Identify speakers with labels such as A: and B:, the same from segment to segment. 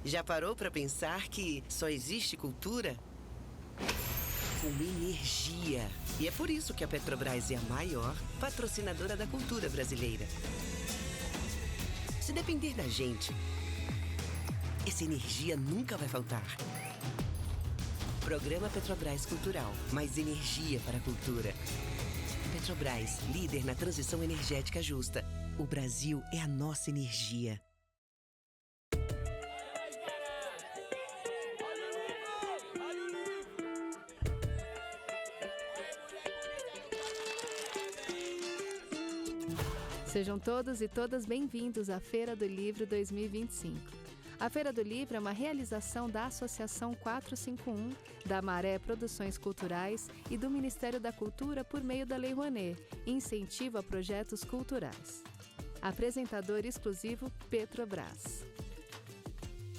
A: Já parou para pensar que só existe cultura com energia? E é por isso que a Petrobras é a maior patrocinadora da cultura brasileira. Se depender da gente, essa energia nunca vai faltar. Programa Petrobras Cultural. Mais energia para a cultura. Petrobras, líder na transição energética justa. O Brasil é a nossa energia.
B: Sejam todos e todas bem-vindos à Feira do Livro 2025. A Feira do Livro é uma realização da Associação 451, da Maré Produções Culturais e do Ministério da Cultura por meio da Lei Rouanet, incentivo a projetos culturais. Apresentador exclusivo Petrobras.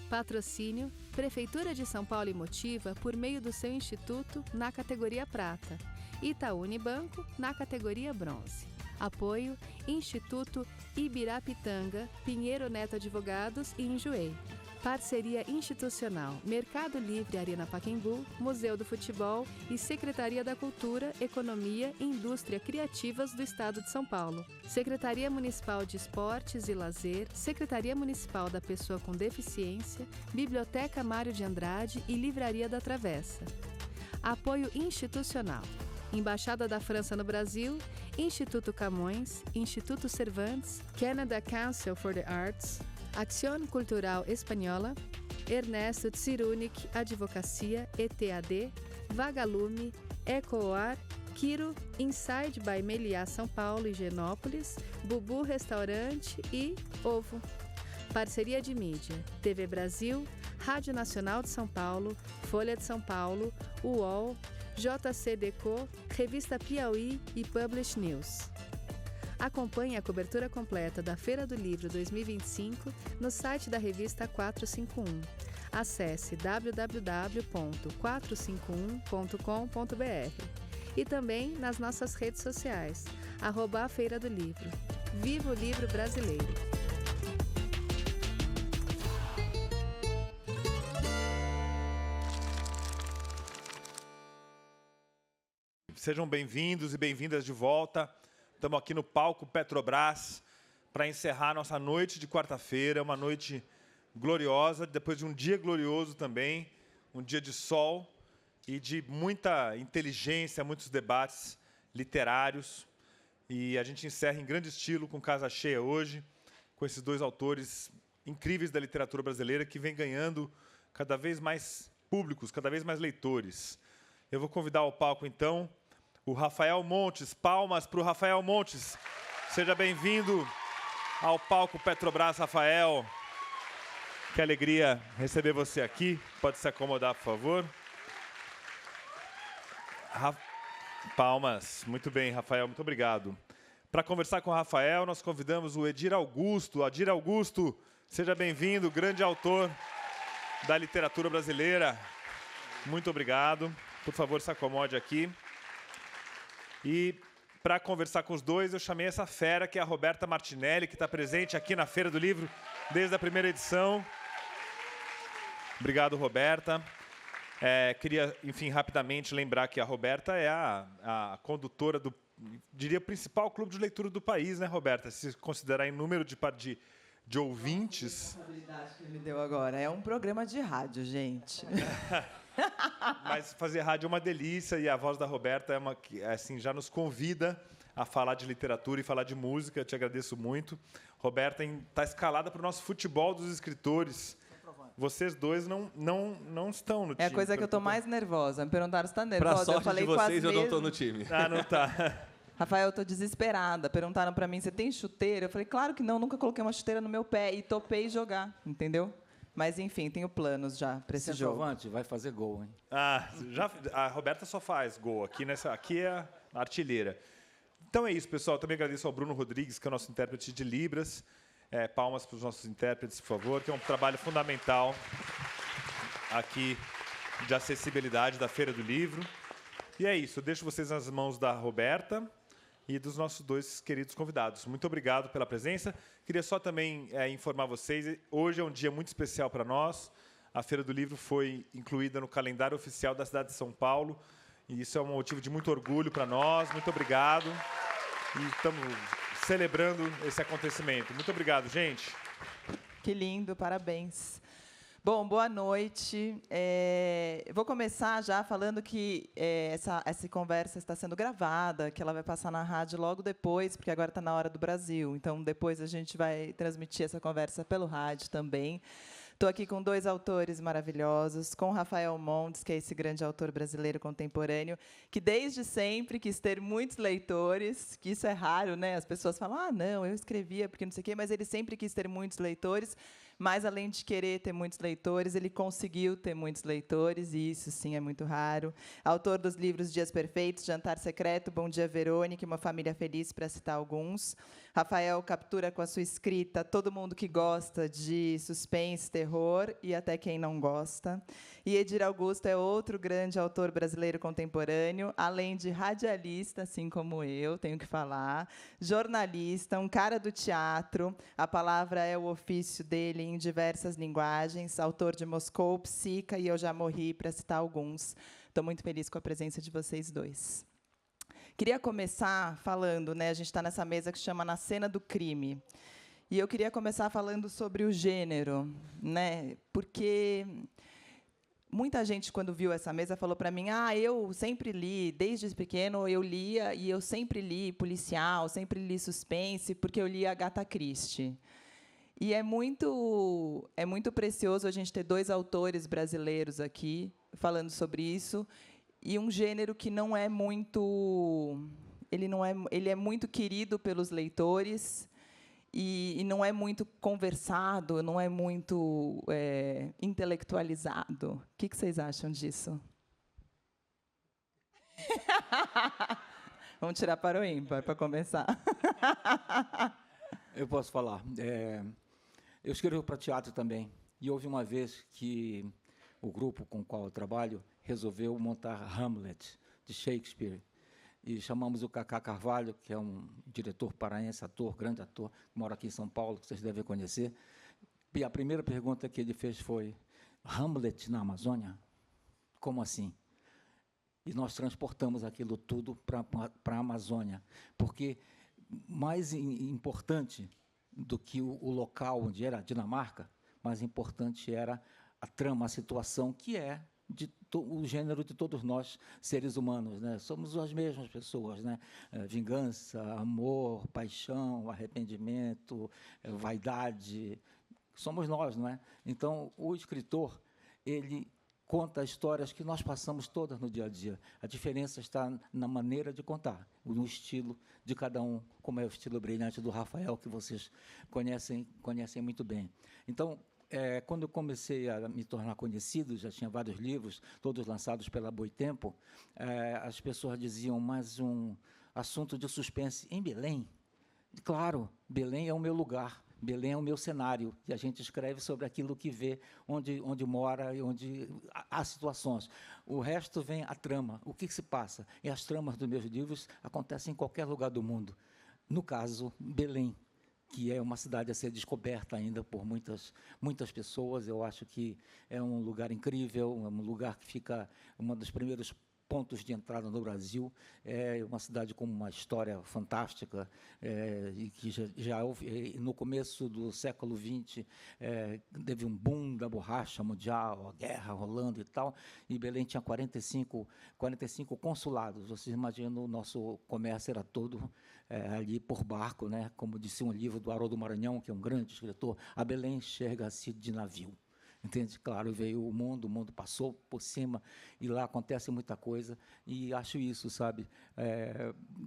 B: Patrocínio Prefeitura de São Paulo e Motiva por meio do seu instituto na categoria Prata, Itaú Unibanco na categoria Bronze. Apoio Instituto Ibirapitanga, Pinheiro Neto Advogados e Enjoei. Parceria institucional Mercado Livre Arena Pacaembu, Museu do Futebol e Secretaria da Cultura, Economia e Indústria Criativas do Estado de São Paulo. Secretaria Municipal de Esportes e Lazer, Secretaria Municipal da Pessoa com Deficiência, Biblioteca Mário de Andrade e Livraria da Travessa. Apoio institucional Embaixada da França no Brasil, Instituto Camões, Instituto Cervantes, Canada Council for the Arts, Acción Cultural Espanhola, Ernesto Tsirunik Advocacia, ETAD, Vagalume, Ecoar, Quiro, Inside by Meliá São Paulo e Genópolis, Bubu Restaurante e Ovo. Parceria de mídia, TV Brasil, Rádio Nacional de São Paulo, Folha de São Paulo, UOL, JCDecO, Revista Piauí e Publish News. Acompanhe a cobertura completa da Feira do Livro 2025 no site da revista 451. Acesse www.451.com.br e também nas nossas redes sociais, @a Feira do Livro. Viva o livro brasileiro!
C: Sejam bem-vindos e bem-vindas de volta. Estamos aqui no palco Petrobras para encerrar nossa noite de quarta-feira, uma noite gloriosa, depois de um dia glorioso também, um dia de sol e de muita inteligência, muitos debates literários. E a gente encerra em grande estilo, com casa cheia hoje, com esses dois autores incríveis da literatura brasileira que vem ganhando cada vez mais públicos, cada vez mais leitores. Eu vou convidar ao palco, então, o Rafael Montes. Palmas para o Rafael Montes. Seja bem-vindo ao palco Petrobras, Rafael. Que alegria receber você aqui. Pode se acomodar, por favor. Palmas. Muito bem, Rafael. Muito obrigado. Para conversar com o Rafael, nós convidamos o Edir Augusto. Edir Augusto, seja bem-vindo, grande autor da literatura brasileira. Muito obrigado. Por favor, se acomode aqui. E, para conversar com os dois, eu chamei essa fera, que é a Roberta Martinelli, que está presente aqui na Feira do Livro desde a primeira edição. Obrigado, Roberta. Queria, enfim, rapidamente lembrar que a Roberta é a condutora do, diria, principal clube de leitura do país, né, Roberta? Se considerar em número de ouvintes.
D: A responsabilidade que ele me deu agora. É um programa de rádio, gente.
C: Mas fazer rádio é uma delícia e a voz da Roberta é uma que, assim, já nos convida a falar de literatura e falar de música. Eu te agradeço muito. Roberta está escalada para o nosso futebol dos escritores. Vocês dois não estão no time.
D: É a coisa que eu estou mais nervosa. Me perguntaram se está nervosa.
E: Para sorte
D: eu falei
E: de vocês, eu não estou
D: mesmas...
E: no time.
C: Ah, não está.
D: Rafael, eu estou desesperada. Perguntaram para mim, você tem chuteira? Eu falei, claro que não. Nunca coloquei uma chuteira no meu pé. E topei jogar, entendeu? Mas, enfim, tenho planos já para esse jogo.
E: Centroavante, vai fazer gol, hein?
C: A Roberta só faz gol. Aqui é a artilheira. Então é isso, pessoal. Também agradeço ao Bruno Rodrigues, que é o nosso intérprete de Libras. Palmas para os nossos intérpretes, por favor, que é um trabalho fundamental aqui de acessibilidade da Feira do Livro. E é isso. Eu deixo vocês nas mãos da Roberta e dos nossos 2 queridos convidados. Muito obrigado pela presença. Queria só também informar vocês, hoje é um dia muito especial para nós. A Feira do Livro foi incluída no calendário oficial da cidade de São Paulo, e isso é um motivo de muito orgulho para nós. Muito obrigado. E estamos celebrando esse acontecimento. Muito obrigado, gente.
D: Que lindo, parabéns. Bom, boa noite. Vou começar já falando que essa conversa está sendo gravada, que ela vai passar na rádio logo depois, porque agora está na hora do Brasil. Então, depois a gente vai transmitir essa conversa pelo rádio também. Estou aqui com 2 autores maravilhosos, com Rafael Montes, que é esse grande autor brasileiro contemporâneo, que desde sempre quis ter muitos leitores, que isso é raro, né? As pessoas falam, não, eu escrevia porque não sei o quê, mas ele sempre quis ter muitos leitores, mas, além de querer ter muitos leitores, ele conseguiu ter muitos leitores, e isso, sim, é muito raro. Autor dos livros Dias Perfeitos, Jantar Secreto, Bom Dia, Verônica e Uma Família Feliz, para citar alguns. Rafael captura com a sua escrita todo mundo que gosta de suspense, terror e até quem não gosta. E Edir Augusto é outro grande autor brasileiro contemporâneo, além de radialista, assim como eu, tenho que falar, jornalista, um cara do teatro, a palavra é o ofício dele em diversas linguagens, autor de Moscou, Psica e Eu Já Morri, para citar alguns. Estou muito feliz com a presença de vocês 2. Queria começar falando, né, a gente está nessa mesa que chama Na Cena do Crime, e eu queria começar falando sobre o gênero, né, porque muita gente, quando viu essa mesa, falou para mim, eu sempre li, desde pequeno eu lia, e eu sempre li policial, sempre li suspense, porque eu li Agatha Christie. E é muito precioso a gente ter 2 autores brasileiros aqui falando sobre isso, e um gênero que não é muito, ele é muito querido pelos leitores e não é muito conversado, não é muito intelectualizado. O que vocês acham disso? Vamos tirar para o ímpar para começar.
E: Eu posso falar. Eu escrevo para teatro também. E houve uma vez que o grupo com o qual eu trabalho resolveu montar Hamlet, de Shakespeare. E chamamos o Cacá Carvalho, que é um diretor paraense, ator, grande ator, que mora aqui em São Paulo, que vocês devem conhecer. E a primeira pergunta que ele fez foi, Hamlet na Amazônia? Como assim? E nós transportamos aquilo tudo para a Amazônia, porque mais importante do que o local onde era a Dinamarca, mais importante era a trama, a situação, que é o gênero de todos nós, seres humanos, né? Somos as mesmas pessoas, né? Vingança, amor, paixão, arrependimento, vaidade, somos nós, não é? Então, o escritor, ele conta histórias que nós passamos todas no dia a dia. A diferença está na maneira de contar, no estilo de cada um, como é o estilo brilhante do Rafael, que vocês conhecem muito bem. Então, quando eu comecei a me tornar conhecido, já tinha vários livros, todos lançados pela Boitempo, as pessoas diziam, mas um assunto de suspense em Belém? Claro, Belém é o meu lugar. Belém é o meu cenário, e a gente escreve sobre aquilo que vê, onde mora e onde há situações. O resto vem a trama, o que se passa. E as tramas dos meus livros acontecem em qualquer lugar do mundo. No caso, Belém, que é uma cidade a ser descoberta ainda por muitas pessoas. Eu acho que é um lugar incrível, um lugar que fica um dos primeiros pontos de entrada no Brasil. É uma cidade com uma história fantástica, e que já houve, no começo do século XX, teve um boom da borracha mundial, a guerra rolando e tal, e Belém tinha 45 consulados. Vocês imaginam, o nosso comércio era todo ali por barco, né? Como disse um livro do Haroldo Maranhão, que é um grande escritor, a Belém enxerga-se de navio. Entende? Claro, veio o mundo passou por cima, e lá acontece muita coisa, e acho isso, sabe?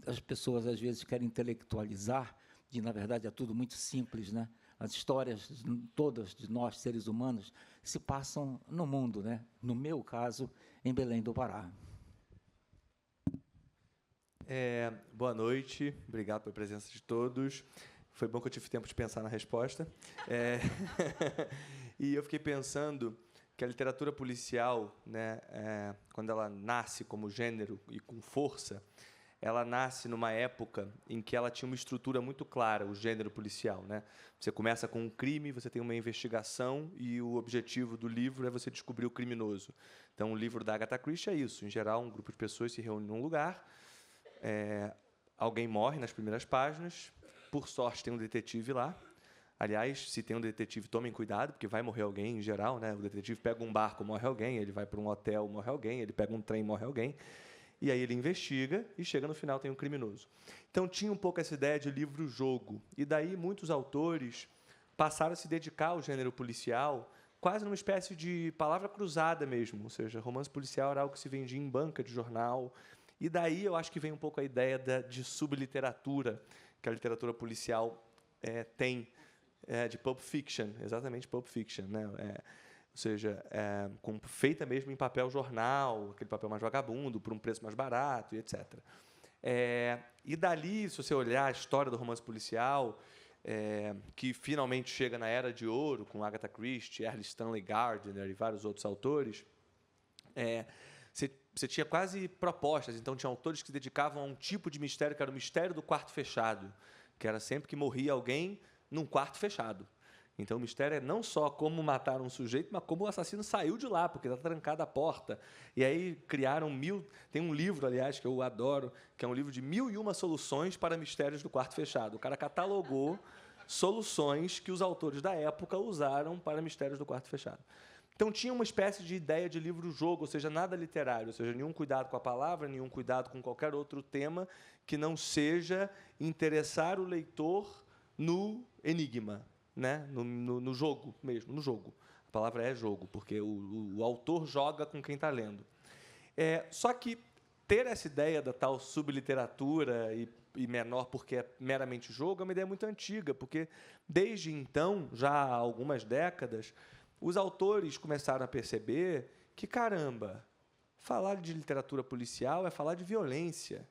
E: As pessoas, às vezes, querem intelectualizar, e, na verdade, é tudo muito simples, né? As histórias todas de nós, seres humanos, se passam no mundo, né? No meu caso, em Belém do Pará.
F: Boa noite, obrigado pela presença de todos. Foi bom que eu tive tempo de pensar na resposta. E eu fiquei pensando que a literatura policial, né, quando ela nasce como gênero e com força, ela nasce numa época em que ela tinha uma estrutura muito clara, o gênero policial, né? Você começa com um crime, você tem uma investigação e o objetivo do livro é você descobrir o criminoso. Então, o livro da Agatha Christie é isso. Em geral, um grupo de pessoas se reúne num lugar, alguém morre nas primeiras páginas, por sorte tem um detetive lá. Aliás, se tem um detetive, tomem cuidado, porque vai morrer alguém em geral, né? O detetive pega um barco, morre alguém, ele vai para um hotel, morre alguém, ele pega um trem, morre alguém. E aí ele investiga e chega no final, tem um criminoso. Então, tinha um pouco essa ideia de livro-jogo. E daí muitos autores passaram a se dedicar ao gênero policial quase numa espécie de palavra cruzada mesmo. Ou seja, romance policial era algo que se vendia em banca de jornal. E daí eu acho que vem um pouco a ideia de subliteratura que a literatura policial tem, de Pulp Fiction, exatamente Pulp Fiction, né? Ou seja, feita mesmo em papel jornal, aquele papel mais vagabundo, por um preço mais barato, e etc. E dali, se você olhar a história do romance policial, que finalmente chega na Era de Ouro, com Agatha Christie, Erle Stanley Gardner e vários outros autores, você tinha quase propostas. Então, tinha autores que se dedicavam a um tipo de mistério, que era o mistério do quarto fechado, que era sempre que morria alguém num quarto fechado. Então, o mistério é não só como mataram um sujeito, mas como o assassino saiu de lá, porque está trancada a porta. E aí criaram Tem um livro, aliás, que eu adoro, que é um livro de 1001 soluções para mistérios do quarto fechado. O cara catalogou soluções que os autores da época usaram para mistérios do quarto fechado. Então, tinha uma espécie de ideia de livro-jogo, ou seja, nada literário, ou seja, nenhum cuidado com a palavra, nenhum cuidado com qualquer outro tema que não seja interessar o leitor no enigma, né? No jogo mesmo, no jogo. A palavra é jogo, porque o autor joga com quem está lendo. Só que ter essa ideia da tal subliteratura e menor porque é meramente jogo é uma ideia muito antiga, porque, desde então, já há algumas décadas, os autores começaram a perceber que, caramba, falar de literatura policial é falar de violência.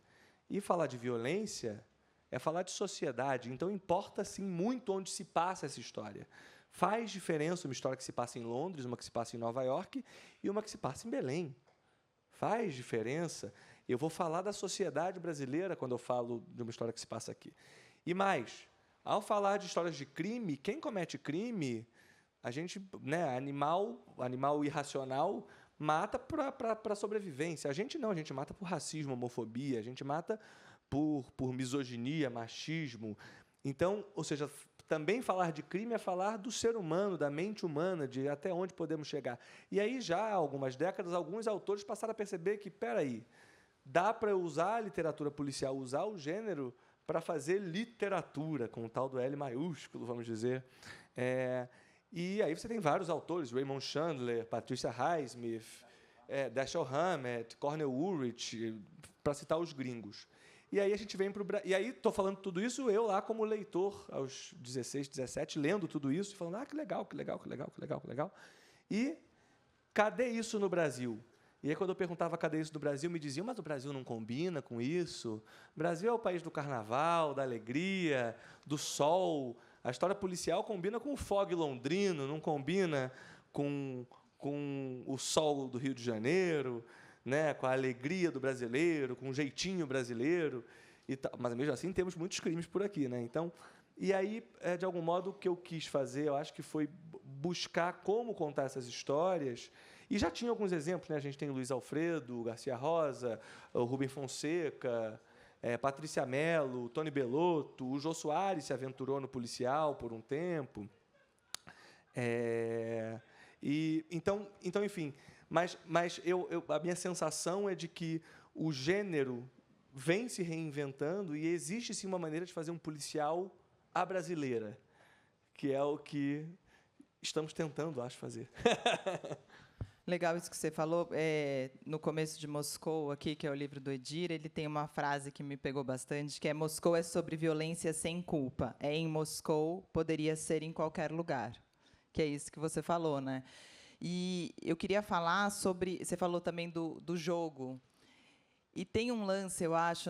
F: E falar de violência é falar de sociedade. Então, importa, sim, muito onde se passa essa história. Faz diferença uma história que se passa em Londres, uma que se passa em Nova York e uma que se passa em Belém. Faz diferença. Eu vou falar da sociedade brasileira quando eu falo de uma história que se passa aqui. E mais, ao falar de histórias de crime, quem comete crime, a gente, né, animal irracional, mata para sobrevivência. A gente não, a gente mata por racismo, homofobia, a gente mata por misoginia, machismo. Então, ou seja, também falar de crime é falar do ser humano, da mente humana, de até onde podemos chegar. E aí, já há algumas décadas, alguns autores passaram a perceber que, aí, dá para usar a literatura policial, usar o gênero para fazer literatura, com o tal do L maiúsculo, vamos dizer. E aí você tem vários autores, Raymond Chandler, Patricia Highsmith, Dashiell Hammett, Cornel Woolrich, para citar os gringos. E aí a gente vem para o Brasil. E aí estou falando tudo isso, eu lá como leitor, aos 16, 17, lendo tudo isso, e falando, que legal, que legal, que legal, que legal, que legal. E cadê isso no Brasil? E aí, quando eu perguntava cadê isso no Brasil, me diziam, mas o Brasil não combina com isso. O Brasil é o país do carnaval, da alegria, do sol. A história policial combina com o fog londrino, não combina com o sol do Rio de Janeiro, né, com a alegria do brasileiro, com o jeitinho brasileiro. Mas, mesmo assim, temos muitos crimes por aqui. Né? Então, e aí, de algum modo, o que eu quis fazer, eu acho que foi buscar como contar essas histórias. E já tinha alguns exemplos. Né? A gente tem Luiz Alfredo, Garcia Rosa, o Rubem Fonseca, Patrícia Mello, Tony Bellotto, o Jô Soares se aventurou no policial por um tempo. Então, enfim, mas a minha sensação é de que o gênero vem se reinventando e existe, sim, uma maneira de fazer um policial à brasileira, que é o que estamos tentando, acho, fazer.
D: Legal isso que você falou. No começo de Moscou, aqui, que é o livro do Edir, ele tem uma frase que me pegou bastante, que é: Moscou é sobre violência sem culpa. É em Moscou, poderia ser em qualquer lugar. Que é isso que você falou, né? E eu queria falar sobre... Você falou também do jogo. E tem um lance, eu acho,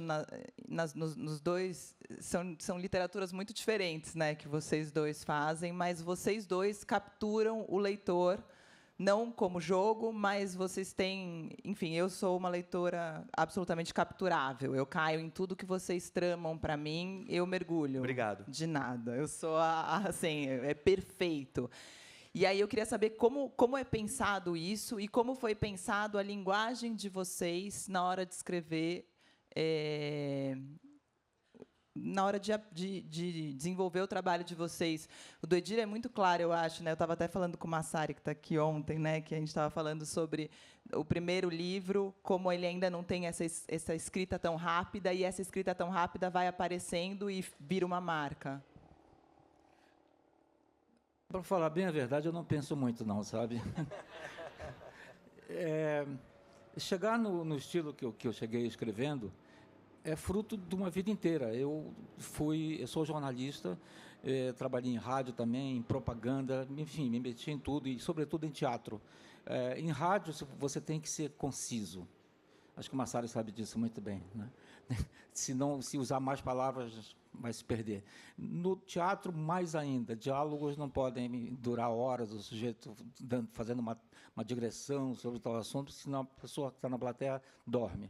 D: nos dois... São literaturas muito diferentes, né, que vocês dois fazem, mas vocês dois capturam o leitor não como jogo, mas vocês têm... Enfim, eu sou uma leitora absolutamente capturável. Eu caio em tudo que vocês tramam para mim, eu mergulho.
F: Obrigado.
D: De nada. Eu sou, assim, é perfeito. E aí eu queria saber como é pensado isso e como foi pensado a linguagem de vocês na hora de escrever... na hora de desenvolver o trabalho de vocês. O do Edir é muito claro, eu acho, né? Eu estava até falando com o Massari, que está aqui ontem, né? Que a gente estava falando sobre o primeiro livro, como ele ainda não tem essa escrita tão rápida, e essa escrita tão rápida vai aparecendo e vira uma marca.
E: Para falar bem a verdade, eu não penso muito, não, sabe? Chegar no estilo que eu cheguei escrevendo é fruto de uma vida inteira. Eu sou jornalista, trabalhei em rádio também, em propaganda, enfim, me meti em tudo, e sobretudo em teatro. Em rádio, você tem que ser conciso. Acho que o Massari sabe disso muito bem, né? Se usar mais palavras, vai se perder. No teatro, mais ainda, diálogos não podem durar horas, o sujeito fazendo uma digressão sobre tal assunto, senão a pessoa que está na plateia dorme.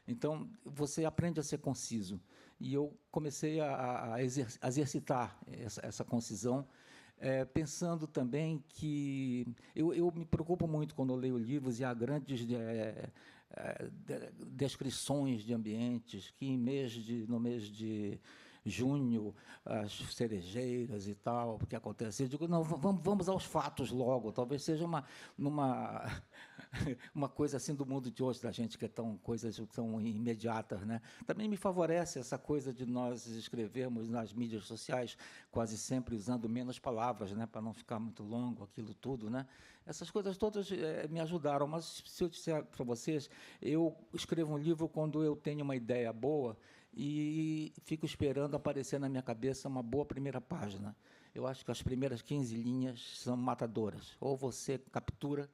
E: Então, você aprende a ser conciso. E eu comecei a exercitar essa concisão, pensando também que... Eu me preocupo muito quando eu leio livros e há grandes descrições de ambientes, que no mês de junho, as cerejeiras e tal, o que acontece. Eu digo, não, vamos aos fatos logo, talvez seja uma coisa assim do mundo de hoje, da gente, que é coisas tão imediatas, né? Também me favorece essa coisa de nós escrevermos nas mídias sociais, quase sempre usando menos palavras, né, para não ficar muito longo aquilo tudo, né? Essas coisas todas me ajudaram, mas se eu disser para vocês, eu escrevo um livro quando eu tenho uma ideia boa e fico esperando aparecer na minha cabeça uma boa primeira página. Eu acho que as primeiras 15 linhas são matadoras. Ou você captura,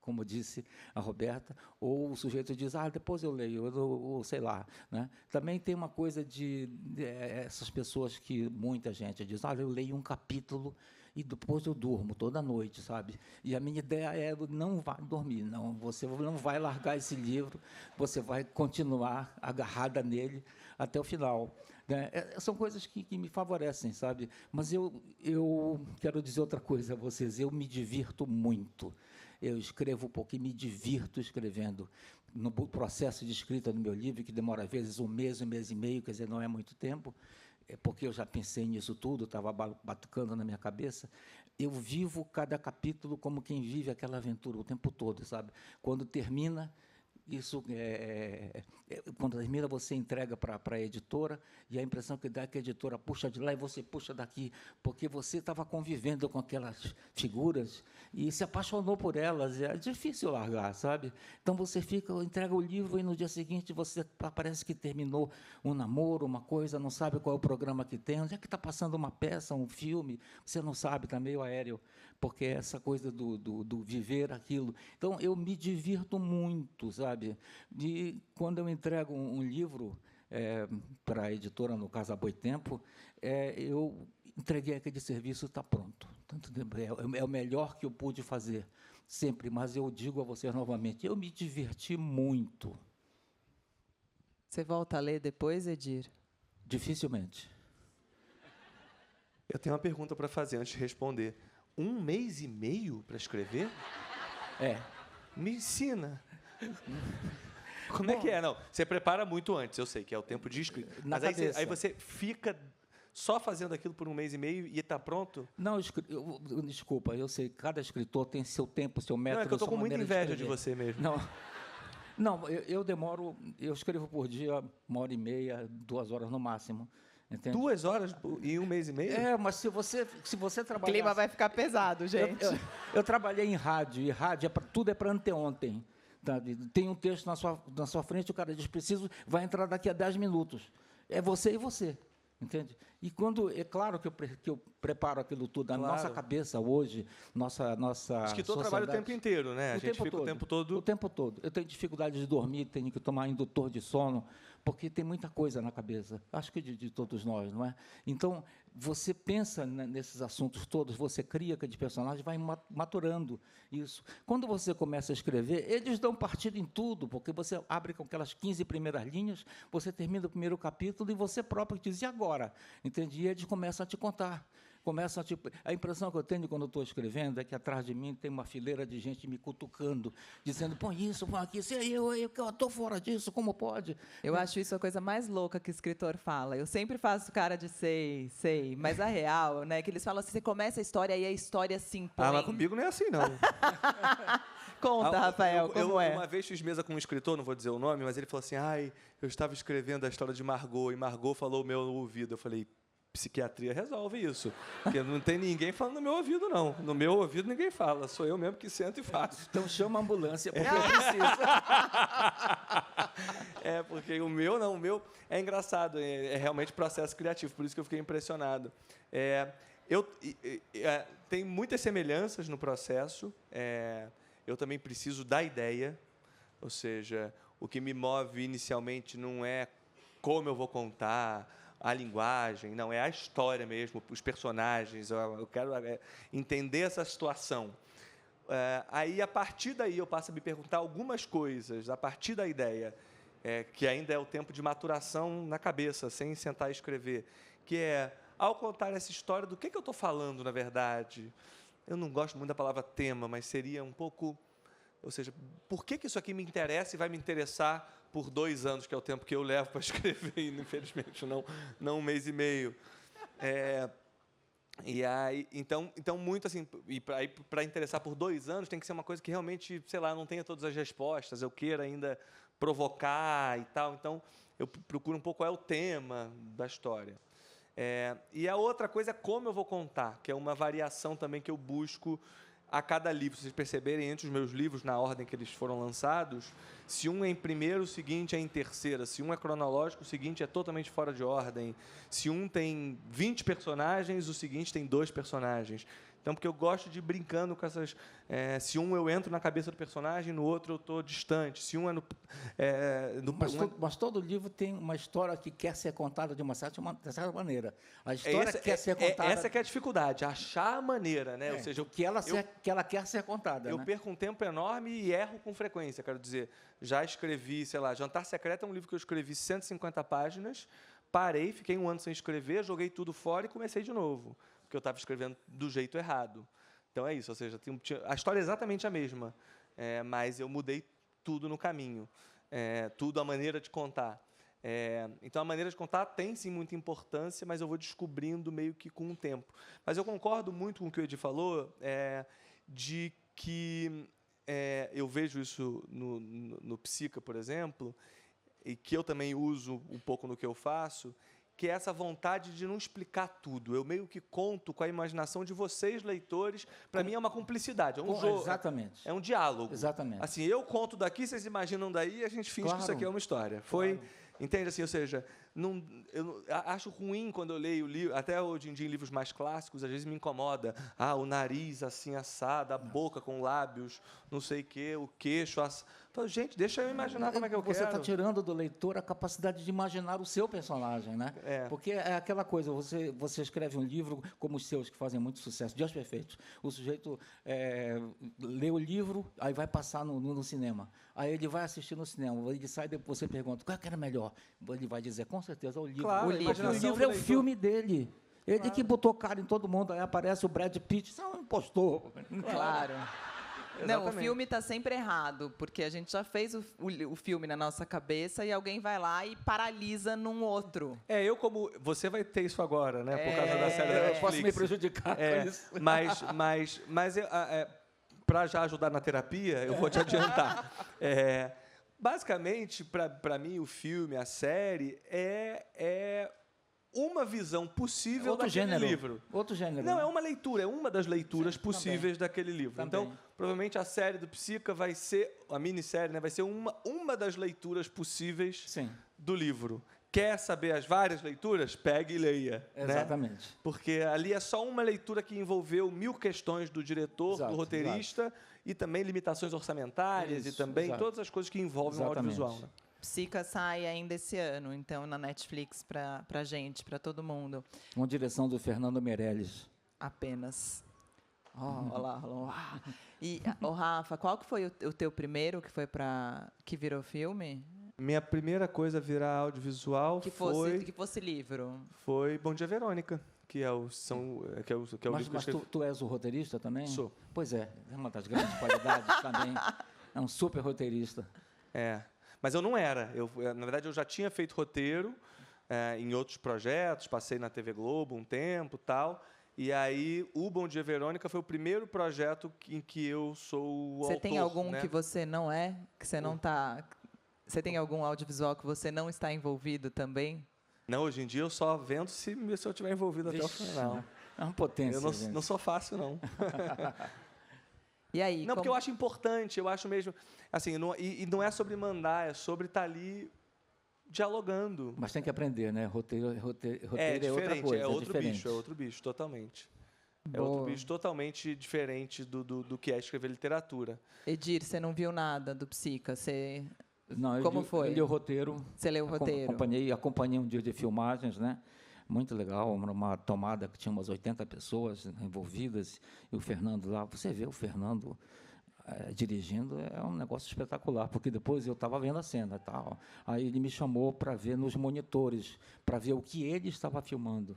E: como disse a Roberta, ou o sujeito diz, depois eu leio, ou sei lá, né? Também tem uma coisa essas pessoas que muita gente diz, eu leio um capítulo e depois eu durmo toda noite, sabe? E a minha ideia é, não vai dormir, não. Você não vai largar esse livro, você vai continuar agarrada nele até o final, né? São coisas que me favorecem, sabe? Mas eu quero dizer outra coisa a vocês, eu me divirto muito. Eu escrevo um pouco e me divirto escrevendo. No processo de escrita do meu livro, que demora, às vezes, um mês e meio, quer dizer, não é muito tempo, porque eu já pensei nisso tudo, estava batucando na minha cabeça, eu vivo cada capítulo como quem vive aquela aventura o tempo todo, sabe? Quando termina... quando termina, você entrega para a editora, e a impressão que dá é que a editora puxa de lá e você puxa daqui, porque você estava convivendo com aquelas figuras e se apaixonou por elas. É difícil largar, sabe? Então você entrega o livro e no dia seguinte você parece que terminou um namoro, uma coisa, não sabe qual é o programa que tem, onde é que está passando uma peça, um filme, você não sabe, está meio aéreo, porque é essa coisa do viver aquilo. Então, eu me divirto muito, sabe? E quando eu entrego um livro para a editora, no caso, a Boitempo, eu entreguei aquele serviço, está pronto. É o melhor que eu pude fazer, sempre. Mas eu digo a vocês novamente, eu me diverti muito.
D: Você volta a ler depois, Edir?
E: Dificilmente.
F: Eu tenho uma pergunta para fazer antes de responder. 1 mês e meio para escrever? Me ensina. Como é que é? Não, você prepara muito antes, eu sei que é o tempo de escrita. Mas aí você fica só fazendo aquilo por 1 mês e meio e está pronto?
E: Não, desculpa, eu sei, cada escritor tem seu tempo, seu método.
F: Não, é que eu estou com muita inveja de você mesmo.
E: Não, eu escrevo por dia 1h30, 2 horas no máximo. Entende?
F: 2 horas e 1 mês e meio?
E: Mas se você trabalhar...
D: O clima vai ficar pesado, gente.
E: Eu trabalhei em rádio, e rádio tudo é para anteontem. Tá? Tem um texto na sua frente, o cara diz, vai entrar daqui a 10 minutos. É você e você, entende? E é claro que eu preparo aquilo tudo, a nossa cabeça hoje, nossa
F: escritor trabalha o tempo inteiro, né? A gente fica o tempo todo...
E: O tempo todo. Eu tenho dificuldade de dormir, tenho que tomar indutor de sono, porque tem muita coisa na cabeça, acho que de todos nós, não é? Então, você pensa nesses assuntos todos, você cria aquele personagem, vai maturando isso. Quando você começa a escrever, eles dão partido em tudo, porque você abre com aquelas 15 primeiras linhas, você termina o primeiro capítulo e você próprio diz, e agora? Entende? E eles começam a te contar. A impressão que eu tenho quando eu estou escrevendo é que atrás de mim tem uma fileira de gente me cutucando, dizendo, põe isso, põe aquilo, eu estou fora disso, como pode?
D: Eu acho isso a coisa mais louca que o escritor fala. Eu sempre faço cara de sei, mas a real, né, que eles falam assim, você começa a história e a história se impõe.
F: Ah, mas comigo não é assim, não.
D: Conta, Rafael, como é?
F: Uma vez fiz mesa com um escritor, não vou dizer o nome, mas ele falou assim, eu estava escrevendo a história de Margot, e Margot falou o meu ouvido. Eu falei, psiquiatria resolve isso. Porque não tem ninguém falando no meu ouvido, não. No meu ouvido ninguém fala. Sou eu mesmo que sento e faço.
E: Então chama a ambulância, porque eu preciso.
F: Porque o meu é engraçado. É realmente processo criativo. Por isso que eu fiquei impressionado. Tem muitas semelhanças no processo. Eu também preciso da ideia. Ou seja, o que me move inicialmente não é como eu vou contar, a linguagem, não, é a história mesmo, os personagens, eu quero entender essa situação. Aí, a partir daí, eu passo a me perguntar algumas coisas, a partir da ideia, que ainda é o tempo de maturação na cabeça, sem sentar e escrever, que é, ao contar essa história, do que eu estou falando, na verdade? Eu não gosto muito da palavra tema, mas seria um pouco... Ou seja, por que isso aqui me interessa e vai me interessar por 2 anos, que é o tempo que eu levo para escrever, e, infelizmente, não 1 mês e meio. E aí, então muito assim, e para interessar por 2 anos, tem que ser uma coisa que realmente, sei lá, não tenha todas as respostas, eu queira ainda provocar e tal. Então, eu procuro um pouco qual é o tema da história. E a outra coisa é como eu vou contar, que é uma variação também que eu busco a cada livro. Se vocês perceberem, entre os meus livros, na ordem que eles foram lançados, se um é em primeiro, o seguinte é em terceira. Se um é cronológico, o seguinte é totalmente fora de ordem. Se um tem 20 personagens, o seguinte tem 2 personagens. Então, porque eu gosto de ir brincando com essas... se um eu entro na cabeça do personagem, no outro eu estou distante. Se um é no...
E: Mas todo livro tem uma história que quer ser contada de uma certa maneira. A história quer ser contada...
F: Essa que é a dificuldade, achar a maneira, né? Ou seja,
E: que ela quer ser contada.
F: Eu perco um tempo enorme e erro com frequência. Quero dizer, já escrevi, sei lá, Jantar Secreto é um livro que eu escrevi 150 páginas, parei, fiquei 1 ano sem escrever, joguei tudo fora e comecei de novo, porque eu estava escrevendo do jeito errado. Então, é isso, ou seja, a história é exatamente a mesma, mas eu mudei tudo no caminho, tudo a maneira de contar. Então, a maneira de contar tem, sim, muita importância, mas eu vou descobrindo meio que com o tempo. Mas eu concordo muito com o que o Edi falou, de que eu vejo isso no Psica, por exemplo, e que eu também uso um pouco no que eu faço, que é essa vontade de não explicar tudo. Eu meio que conto com a imaginação de vocês, leitores. Para mim é uma cumplicidade, é um jogo.
E: Exatamente.
F: É um diálogo.
E: Exatamente.
F: Assim, eu conto daqui, vocês imaginam daí, e a gente finge
E: Claro.
F: que isso aqui é uma história. Entende? Assim, ou seja, eu acho ruim quando eu leio livro, até hoje em dia em livros mais clássicos, às vezes me incomoda. O nariz assim assado, a boca com lábios, não sei o quê, o queixo assado. Falo, gente, deixa eu imaginar como é que eu quero.
E: Você está tirando do leitor a capacidade de imaginar o seu personagem, né? Porque é aquela coisa, você escreve um livro como os seus, que fazem muito sucesso, Dias Perfeitos. O sujeito lê o livro, aí vai passar no cinema. Aí ele vai assistir no cinema, ele sai, depois você pergunta, qual é que era melhor? Ele vai dizer, com certeza, o livro.
F: Claro,
E: o livro é o filme dele. Ele que botou cara em todo mundo, aí aparece o Brad Pitt, isso é um impostor.
D: Claro. Não, o filme está sempre errado, porque a gente já fez o filme na nossa cabeça e alguém vai lá e paralisa num outro.
F: Como... Você vai ter isso agora, né? Por causa da série da Netflix.
E: Eu posso me prejudicar com isso.
F: Mas para já ajudar na terapia, eu vou te adiantar. Basicamente, para mim, o filme, a série, é uma visão possível daquele livro.
E: Outro gênero.
F: Não, é uma leitura, é uma das leituras possíveis daquele livro.
E: Também.
F: Então, provavelmente a série do Psica vai ser, a minissérie, né, vai ser uma das leituras possíveis do livro. Quer saber as várias leituras? Pegue e leia.
E: Exatamente.
F: Né? Porque ali é só uma leitura que envolveu 1000 questões do diretor, do roteirista, e também limitações orçamentárias, e também todas as coisas que envolvem o audiovisual. Né?
D: Psica sai ainda esse ano, então, na Netflix para gente, para todo mundo.
E: Com direção do Fernando Meirelles.
D: Apenas. Olha lá. E, Rafa, qual que foi o teu primeiro que virou filme?
F: Minha primeira coisa a virar audiovisual
D: Que
F: foi
D: fosse livro.
F: Bom Dia Verônica, que é o livro que eu
E: Mas
F: escrevi.
E: tu és o roteirista também?
F: Sou.
E: Pois é uma das grandes qualidades também. É um super roteirista.
F: Mas eu não era. Na verdade, eu já tinha feito roteiro em outros projetos, passei na TV Globo um tempo e tal. E aí, o Bom Dia Verônica foi o primeiro projeto em que eu sou o autor.
D: Você tem algum que você não é? Que você não está... Você tem algum audiovisual que você não está envolvido também?
F: Não, hoje em dia eu só vendo se eu estiver envolvido até o final.
E: É uma potência.
F: Eu não sou fácil, não.
D: E aí?
F: Não, porque eu acho importante, eu acho mesmo... Assim, não é sobre mandar, é sobre estar ali dialogando.
E: Mas tem que aprender, né? Roteiro
F: É
E: é outra
F: diferente,
E: coisa.
F: é outro bicho, totalmente. É outro bicho totalmente diferente do que é escrever literatura.
D: Edir, você não viu nada do Psica? Você...
E: Não,
D: Como foi?
E: Eu li o roteiro.
D: Você leu o roteiro?
E: Acompanhei um dia de filmagens, né? Muito legal, uma tomada que tinha umas 80 pessoas envolvidas, e o Fernando lá, você vê o Fernando dirigindo, é um negócio espetacular, porque depois eu estava vendo a cena e tal. Aí ele me chamou para ver nos monitores, para ver o que ele estava filmando.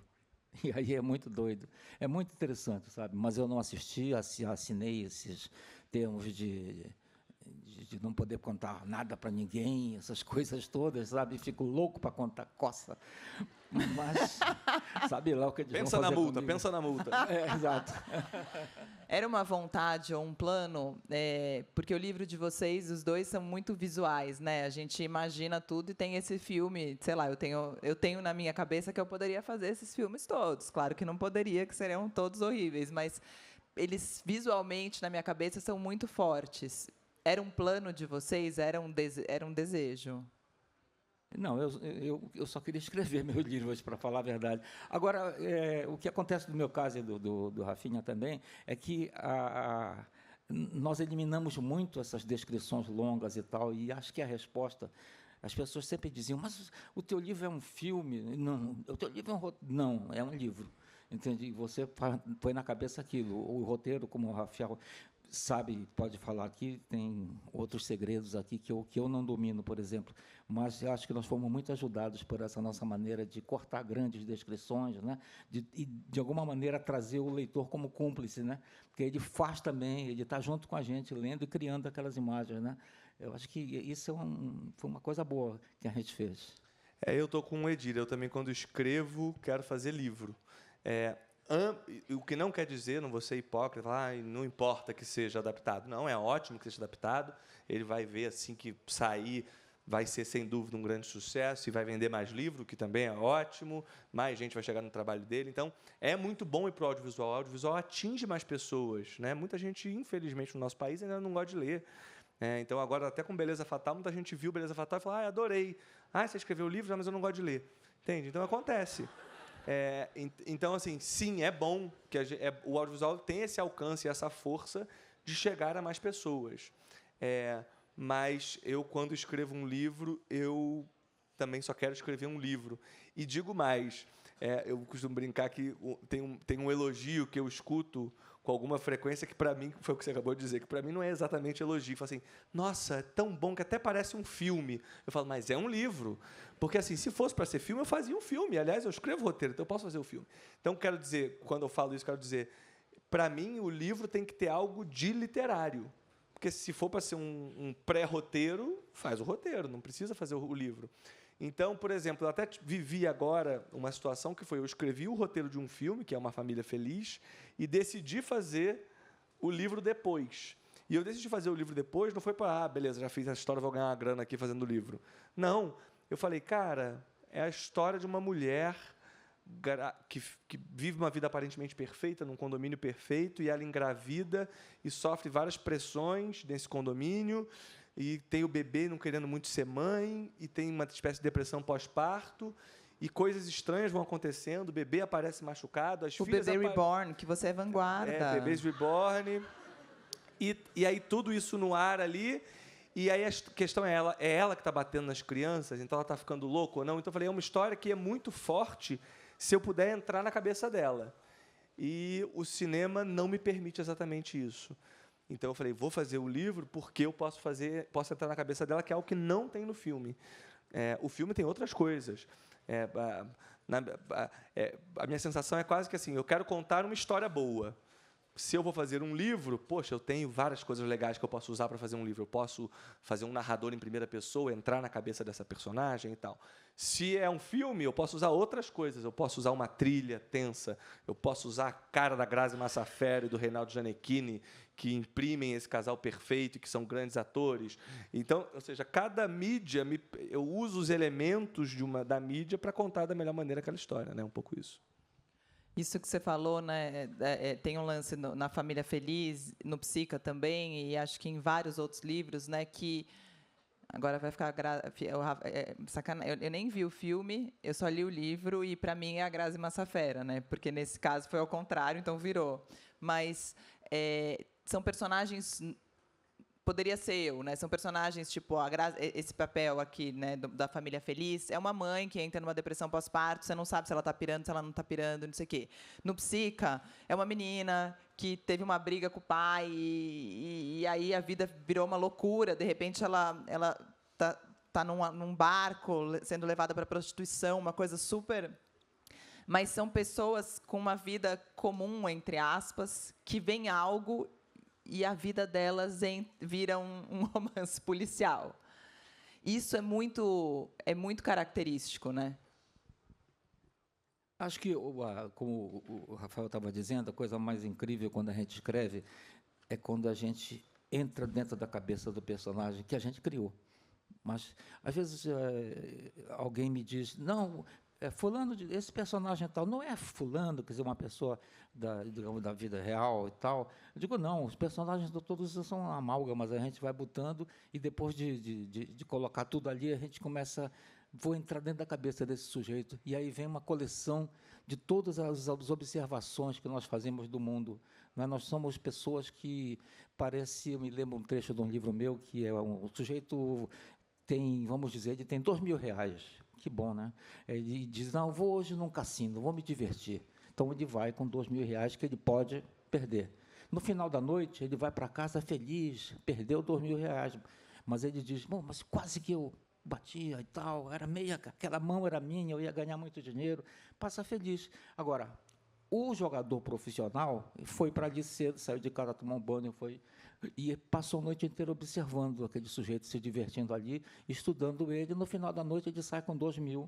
E: E aí é muito doido. É muito interessante, sabe? Mas eu não assisti, assinei esses termos de não poder contar nada para ninguém, essas coisas todas, sabe? Fico louco para contar, coça. Mas sabe lá o que eles vão fazer comigo.
F: Pensa na multa.
E: Exato.
D: Era uma vontade ou um plano, porque o livro de vocês, os dois são muito visuais, né? A gente imagina tudo e tem esse filme, sei lá, eu tenho na minha cabeça que eu poderia fazer esses filmes todos. Claro que não poderia, que seriam todos horríveis, mas eles visualmente na minha cabeça são muito fortes. Era um plano de vocês? Era um desejo?
E: Não, eu só queria escrever meus livros, para falar a verdade. Agora, o que acontece no meu caso e do Rafinha também, é que nós eliminamos muito essas descrições longas e tal, e acho que a resposta... As pessoas sempre diziam, mas o teu livro é um filme? Não, o teu livro é um roteiro. Não, é um livro. Entende? Você põe na cabeça aquilo. O roteiro, como o Rafael sabe, pode falar aqui, tem outros segredos aqui que eu não domino, por exemplo, mas eu acho que nós fomos muito ajudados por essa nossa maneira de cortar grandes descrições, né? E, de alguma maneira, trazer o leitor como cúmplice, né? Porque ele faz também, ele está junto com a gente, lendo e criando aquelas imagens, né? Eu acho que isso foi uma coisa boa que a gente fez.
F: Eu estou com o Edir, eu também, quando escrevo, quero fazer livro. O que não quer dizer, não vou ser hipócrita, não importa que seja adaptado. Não, é ótimo que seja adaptado. Ele vai ver, assim que sair, vai ser, sem dúvida, um grande sucesso e vai vender mais livro, que também é ótimo. Mais gente vai chegar no trabalho dele. Então, é muito bom ir para o audiovisual. O audiovisual atinge mais pessoas, né? Muita gente, infelizmente, no nosso país ainda não gosta de ler. Então, agora, até com Beleza Fatal, muita gente viu Beleza Fatal e falou, adorei. Você escreveu o livro, mas eu não gosto de ler. Entende? Então, acontece. Então, assim, sim, é bom que o audiovisual tem esse alcance, essa força de chegar a mais pessoas. Mas eu, quando escrevo um livro, eu também só quero escrever um livro. E digo mais, eu costumo brincar que tem um elogio que eu escuto com alguma frequência que, para mim, foi o que você acabou de dizer, que para mim não é exatamente elogio. Fala assim, nossa, é tão bom que até parece um filme. Eu falo, mas é um livro. Porque, assim, se fosse para ser filme, eu fazia um filme. Aliás, eu escrevo roteiro, então eu posso fazer o filme. Então, quero dizer, quando eu falo isso, quero dizer, para mim, o livro tem que ter algo de literário. Porque se for para ser um pré-roteiro, faz o roteiro, não precisa fazer o livro. Então, por exemplo, eu até vivi agora uma situação que foi, eu escrevi o roteiro de um filme, que é Uma Família Feliz, e decidi fazer o livro depois. E eu decidi fazer o livro depois, não foi para, beleza, já fiz a história, vou ganhar uma grana aqui fazendo o livro. Não, eu falei, cara, é a história de uma mulher que vive uma vida aparentemente perfeita, num condomínio perfeito, e ela engravida e sofre várias pressões nesse condomínio, e tem o bebê não querendo muito ser mãe, e tem uma espécie de depressão pós-parto, e coisas estranhas vão acontecendo, o bebê aparece machucado, as filhas...
D: O bebê reborn, que você é vanguarda.
F: Bebês reborn. E aí tudo isso no ar ali, E aí a questão é ela que está batendo nas crianças, então ela está ficando louca ou não? Então eu falei, é uma história que é muito forte se eu puder entrar na cabeça dela. E o cinema não me permite exatamente isso. Então eu falei, vou fazer o livro porque eu posso entrar na cabeça dela, que é algo que não tem no filme. O filme tem outras coisas. A minha sensação é quase que assim, eu quero contar uma história boa. Se eu vou fazer um livro, poxa, eu tenho várias coisas legais que eu posso usar para fazer um livro. Eu posso fazer um narrador em primeira pessoa, entrar na cabeça dessa personagem e tal. Se é um filme, eu posso usar outras coisas. Eu posso usar uma trilha tensa, eu posso usar a cara da Grazi Massafera e do Reinaldo Gianecchini, que imprimem esse casal perfeito, que são grandes atores. Então, ou seja, cada mídia, eu uso os elementos da mídia para contar da melhor maneira aquela história, né? Um pouco isso.
D: Isso que você falou, né, tem um lance na Família Feliz, no Psica também, e acho que em vários outros livros, né, que agora vai ficar sacanagem. Eu nem vi o filme, eu só li o livro e para mim é a Grazi Massafera, né, porque nesse caso foi ao contrário, então virou. Mas são personagens. Poderia ser eu, né? São personagens tipo esse papel aqui, né, da Família Feliz. É uma mãe que entra numa depressão pós-parto, você não sabe se ela está pirando, se ela não está pirando, não sei o quê. No Psica, é uma menina que teve uma briga com o pai e aí a vida virou uma loucura. De repente, ela tá num barco sendo levada para prostituição, uma coisa super. Mas são pessoas com uma vida comum, entre aspas, que vem algo e a vida delas vira um romance policial. Isso é muito característico, né?
E: Acho que, como o Rafael estava dizendo, a coisa mais incrível quando a gente escreve é quando a gente entra dentro da cabeça do personagem que a gente criou. Mas, às vezes, alguém me diz, não, fulano, esse personagem tal, não é fulano, quer dizer, uma pessoa digamos, da vida real e tal. Eu digo, não, os personagens todos são uma amálgamas, a gente vai botando e depois de colocar tudo ali, a gente começa, vou entrar dentro da cabeça desse sujeito, e aí vem uma coleção de todas as observações que nós fazemos do mundo. Né? Nós somos pessoas que eu me lembro um trecho de um livro meu, que é um sujeito tem, vamos dizer, ele tem R$2.000. Que bom, né? Ele diz, não, vou hoje num cassino, vou me divertir. Então, ele vai com R$2.000 que ele pode perder. No final da noite, ele vai para casa feliz, perdeu R$2.000. Mas ele diz, bom, mas quase que eu batia e tal, aquela mão era minha, eu ia ganhar muito dinheiro. Passa feliz. Agora, o jogador profissional foi para ali cedo, saiu de casa, tomar um banho, e passou a noite inteira observando aquele sujeito se divertindo ali, estudando ele. No final da noite, ele sai com R$2.000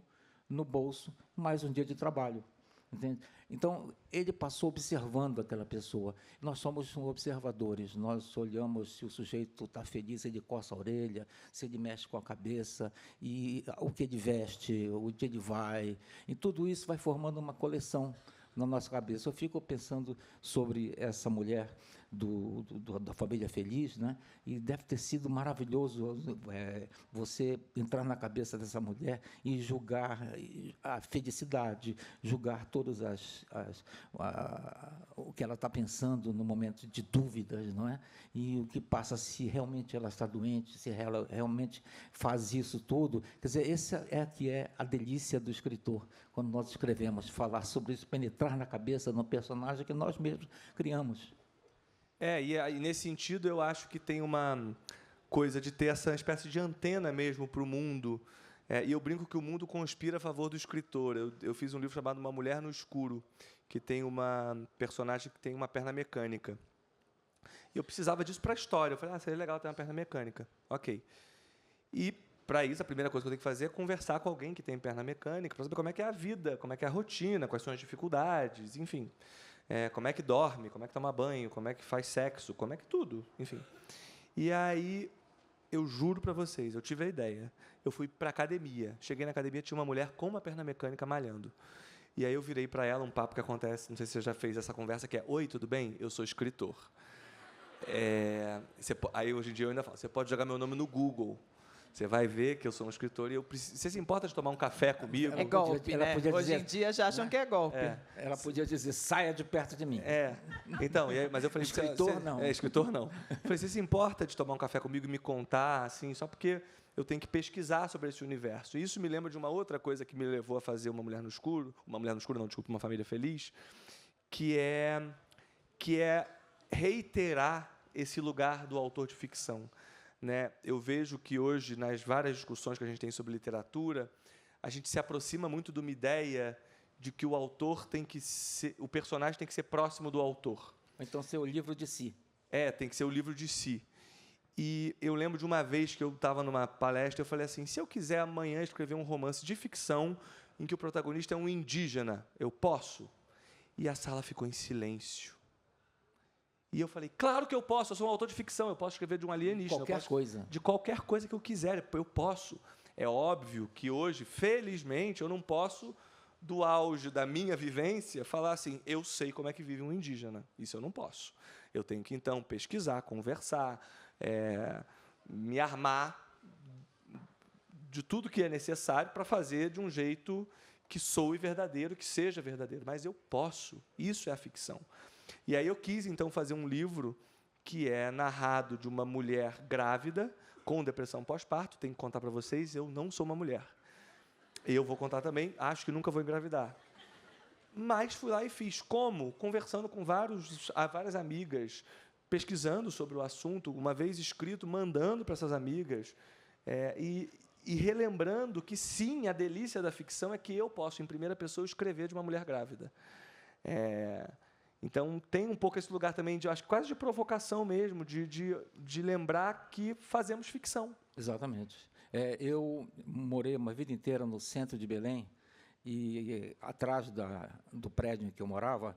E: no bolso, mais um dia de trabalho. Entende? Então, ele passou observando aquela pessoa. Nós somos observadores, nós olhamos se o sujeito está feliz, se ele coça a orelha, se ele mexe com a cabeça, e o que ele veste, o que ele vai. E tudo isso vai formando uma coleção na nossa cabeça. Eu fico pensando sobre essa mulher da Família Feliz, né? E deve ter sido maravilhoso você entrar na cabeça dessa mulher e julgar a felicidade, julgar todas o que ela está pensando no momento de dúvidas, não é? E o que passa se realmente ela está doente, se ela realmente faz isso tudo. Quer dizer, essa é a delícia do escritor, quando nós escrevemos, falar sobre isso, penetrar na cabeça de um personagem que nós mesmos criamos.
F: E nesse sentido, eu acho que tem uma coisa de ter essa espécie de antena mesmo para o mundo. E eu brinco que o mundo conspira a favor do escritor. Eu fiz um livro chamado Uma Mulher no Escuro, que tem uma personagem que tem uma perna mecânica. E eu precisava disso para a história. Eu falei, seria legal ter uma perna mecânica. Ok. E, para isso, a primeira coisa que eu tenho que fazer é conversar com alguém que tem perna mecânica, para saber como é que é a vida, como é que é a rotina, quais são as dificuldades, enfim. Como é que dorme, como é que toma banho, como é que faz sexo, como é que tudo, enfim. E aí, eu juro para vocês, eu tive a ideia. Eu fui para a academia. Cheguei na academia, tinha uma mulher com uma perna mecânica malhando. E aí eu virei para ela um papo que acontece, não sei se você já fez essa conversa, que é, oi, tudo bem? Eu sou escritor. Aí, hoje em dia, eu ainda falo, você pode jogar meu nome no Google. Você vai ver que eu sou um escritor e você se importa de tomar um café comigo?
D: É golpe,
E: ela
D: né?
E: podia
D: Hoje
E: dizer-
D: em dia já acham que é golpe.
E: Ela podia dizer, saia de perto de mim.
F: Então, mas eu falei...
E: Escritor, não.
F: Escritor, não. Eu falei, você se importa de tomar um café comigo e me contar, assim, só porque eu tenho que pesquisar sobre esse universo. E isso me lembra de uma outra coisa que me levou a fazer Uma Mulher no Escuro, Uma Família Feliz, que é reiterar esse lugar do autor de ficção. Né? Eu vejo que hoje, nas várias discussões que a gente tem sobre literatura, a gente se aproxima muito de uma ideia de que o autor tem que ser, o personagem tem que ser próximo do autor.
E: Ou então ser o livro de si.
F: Tem que ser o livro de si. E eu lembro de uma vez que eu estava numa palestra, eu falei assim, se eu quiser amanhã escrever um romance de ficção em que o protagonista é um indígena, eu posso? E a sala ficou em silêncio. E eu falei, claro que eu posso, eu sou um autor de ficção, eu posso escrever de um alienígena. De qualquer coisa que eu quiser, eu posso. É óbvio que hoje, felizmente, eu não posso, do auge da minha vivência, falar assim, eu sei como é que vive um indígena. Isso eu não posso. Eu tenho que, então, pesquisar, conversar, me armar de tudo que é necessário para fazer de um jeito que soe verdadeiro, que seja verdadeiro. Mas eu posso. Isso é a ficção. E aí eu quis, então, fazer um livro que é narrado de uma mulher grávida com depressão pós-parto. Tenho que contar para vocês, eu não sou uma mulher. Eu vou contar também, acho que nunca vou engravidar. Mas fui lá e fiz. Como? Conversando com várias amigas, pesquisando sobre o assunto, uma vez escrito, mandando para essas amigas, e relembrando que, sim, a delícia da ficção é que eu posso, em primeira pessoa, escrever de uma mulher grávida. Então, tem um pouco esse lugar também, acho que quase de provocação mesmo, de lembrar que fazemos ficção.
E: Exatamente. Eu morei uma vida inteira no centro de Belém e atrás do prédio em que eu morava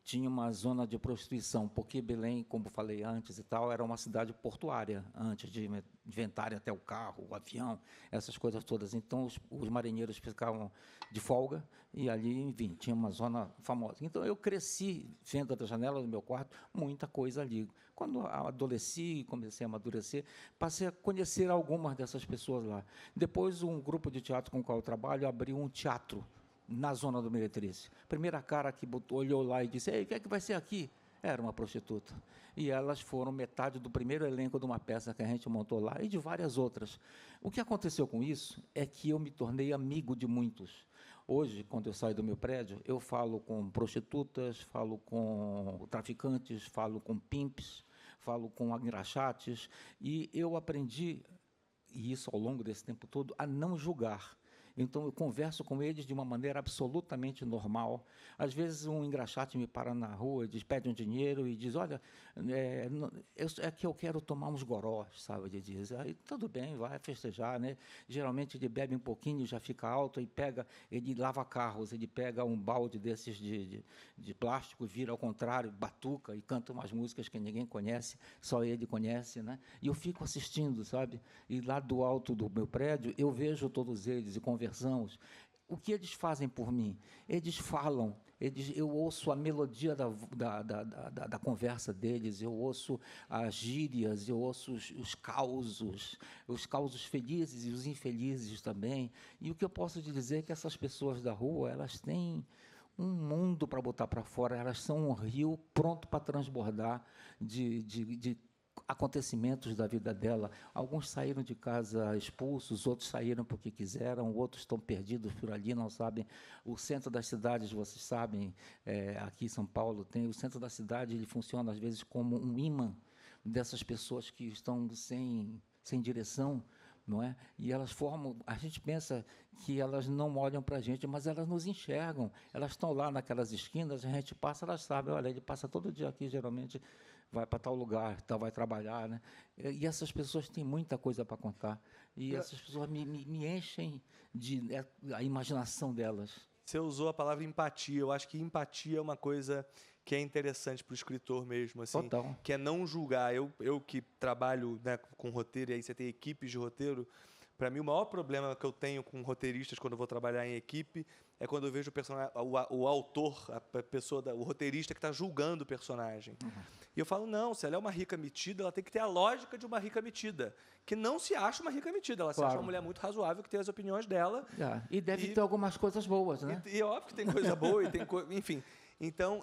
E: tinha uma zona de prostituição, porque Belém, como falei antes e tal, era uma cidade portuária, antes de inventarem até o carro, o avião, essas coisas todas. Então, os marinheiros ficavam de folga e ali, enfim, tinha uma zona famosa. Então, eu cresci, vendo da janela do meu quarto, muita coisa ali. Quando adolesci, comecei a amadurecer, passei a conhecer algumas dessas pessoas lá. Depois, um grupo de teatro com o qual eu trabalho abriu um teatro na zona do Meretriz. Primeira cara que olhou lá e disse, ei, o que é que vai ser aqui? Era uma prostituta. E elas foram metade do primeiro elenco de uma peça que a gente montou lá e de várias outras. O que aconteceu com isso é que eu me tornei amigo de muitos. Hoje, quando eu saio do meu prédio, eu falo com prostitutas, falo com traficantes, falo com pimps, falo com engraxates, e eu aprendi, e isso ao longo desse tempo todo, a não julgar. Então, eu converso com eles de uma maneira absolutamente normal. Às vezes, um engraxate me para na rua, pede um dinheiro e diz, olha, é que eu quero tomar uns gorós, sabe? Ele diz, aí, tudo bem, vai festejar, né? Geralmente, ele bebe um pouquinho, já fica alto, e ele lava carros, ele pega um balde desses de plástico, vira ao contrário, batuca e canta umas músicas que ninguém conhece, só ele conhece, né? E eu fico assistindo, sabe? E lá do alto do meu prédio, eu vejo todos eles e conversamos. O que eles fazem por mim? Eles falam, eu ouço a melodia da conversa deles, eu ouço as gírias, eu ouço os causos felizes e os infelizes também. E o que eu posso dizer é que essas pessoas da rua, elas têm um mundo para botar para fora, elas são um rio pronto para transbordar de acontecimentos da vida dela. Alguns saíram de casa expulsos, outros saíram porque quiseram, outros estão perdidos por ali, não sabem. O centro das cidades, vocês sabem, aqui em São Paulo, tem o centro da cidade, ele funciona às vezes como um imã dessas pessoas que estão sem direção, não é? E elas formam, a gente pensa que elas não olham para a gente, mas elas nos enxergam, elas estão lá naquelas esquinas, a gente passa, elas sabem, olha, ele passa todo dia aqui, geralmente vai para tal lugar, vai trabalhar, né? E essas pessoas têm muita coisa para contar, e essas pessoas me enchem a imaginação delas.
F: Você usou a palavra empatia, eu acho que empatia é uma coisa que é interessante para o escritor mesmo, assim,
E: Total.
F: Que é não julgar. Eu que trabalho, né, com roteiro, e aí você tem equipes de roteiro, Para mim, o maior problema que eu tenho com roteiristas quando eu vou trabalhar em equipe é quando eu vejo o autor, a pessoa, o roteirista que está julgando o personagem. E eu falo, não, se ela é uma rica metida, ela tem que ter a lógica de uma rica metida, que não se acha uma rica metida, ela se acha uma mulher muito razoável, que tem as opiniões dela.
E: E deve ter algumas coisas boas, né?
F: E é óbvio que tem coisa boa, enfim. Então,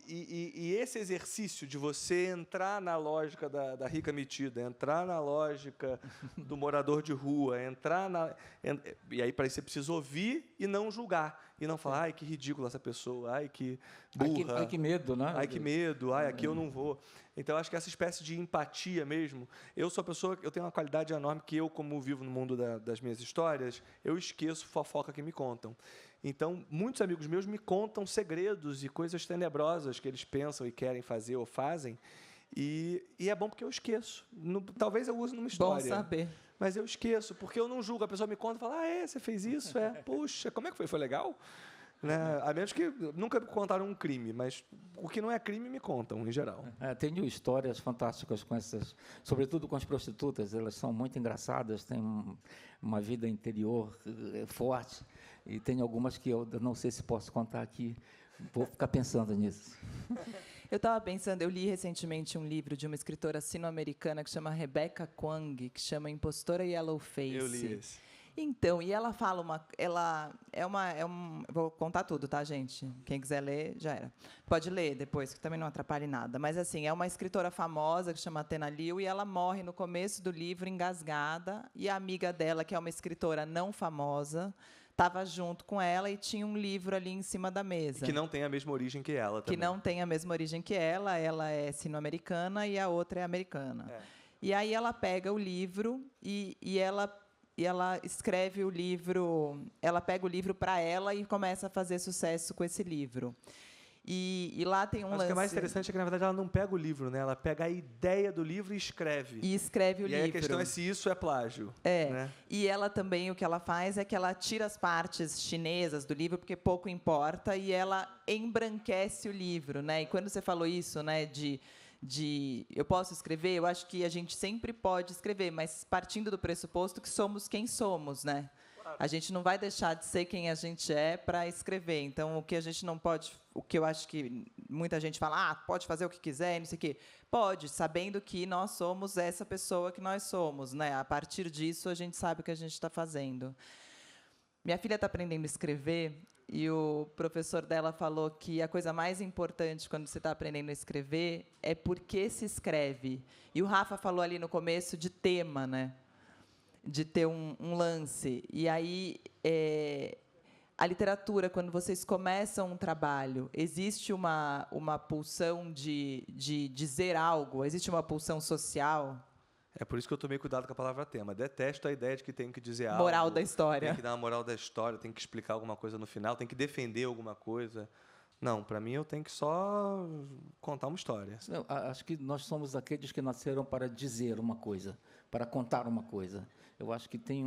F: esse exercício de você entrar na lógica da rica metida, entrar na lógica do morador de rua, e aí para isso você precisa ouvir e não julgar. E não falar, ai, que ridícula essa pessoa, ai, que burra.
E: Ai, que medo, né?
F: Ai, que medo, ai, aqui eu não vou. Então, acho que essa espécie de empatia mesmo. Eu sou a pessoa, eu tenho uma qualidade enorme que eu, como vivo no mundo das minhas histórias, eu esqueço fofoca que me contam. Então, muitos amigos meus me contam segredos e coisas tenebrosas que eles pensam e querem fazer ou fazem. E é bom porque eu esqueço. Talvez eu use numa história.
D: Bom saber.
F: Mas eu esqueço, porque eu não julgo. A pessoa me conta e fala, você fez isso? Puxa, como é que foi? Foi legal? Né? A menos que nunca me contaram um crime, mas o que não é crime me contam, em geral.
E: Tenho histórias fantásticas com essas, sobretudo com as prostitutas. Elas são muito engraçadas, têm uma vida interior forte, e tem algumas que eu não sei se posso contar aqui. Vou ficar pensando nisso.
D: Eu estava pensando, eu li recentemente um livro de uma escritora sino-americana que chama Rebecca Kuang, que chama Impostora Yellowface.
F: Eu li esse.
D: Então, e ela fala vou contar tudo, tá, gente? Quem quiser ler, já era. Pode ler depois, que também não atrapalhe nada. Mas, assim, é uma escritora famosa que chama Tena Liu, e ela morre no começo do livro engasgada, e a amiga dela, que é uma escritora não famosa, estava junto com ela e tinha um livro ali em cima da mesa.
F: Que não tem a mesma origem que ela também.
D: Que não tem a mesma origem que ela é sino-americana e a outra é americana. E aí ela pega o livro e ela escreve o livro, ela pega o livro para ela e começa a fazer sucesso com esse livro. E lá tem um lance...
F: O que é mais interessante é que, na verdade, ela não pega o livro, né? Ela pega a ideia do livro e escreve.
D: E escreve o livro.
F: E aí a questão é se isso é plágio. Né?
D: E ela também, o que ela faz é que ela tira as partes chinesas do livro, porque pouco importa, e ela embranquece o livro, né? E quando você falou isso, né, de eu posso escrever, eu acho que a gente sempre pode escrever, mas partindo do pressuposto que somos quem somos, né? A gente não vai deixar de ser quem a gente é para escrever. Então, o que a gente não pode... O que eu acho que muita gente fala, pode fazer o que quiser, não sei o quê. Pode, sabendo que nós somos essa pessoa que nós somos, né? A partir disso, a gente sabe o que a gente está fazendo. Minha filha está aprendendo a escrever e o professor dela falou que a coisa mais importante quando você está aprendendo a escrever é por que se escreve. E o Rafa falou ali no começo de tema, né? De ter um lance. E aí, a literatura, quando vocês começam um trabalho, existe uma pulsão de dizer algo? Existe uma pulsão social?
F: É por isso que eu tomei cuidado com a palavra tema. Detesto a ideia de que tenho que dizer algo.
D: Moral da história.
F: Tem que dar uma moral da história, tem que explicar alguma coisa no final, tem que defender alguma coisa. Não, para mim eu tenho que só contar uma história.
E: Eu acho que nós somos aqueles que nasceram para dizer uma coisa, para contar uma coisa. Eu acho que tem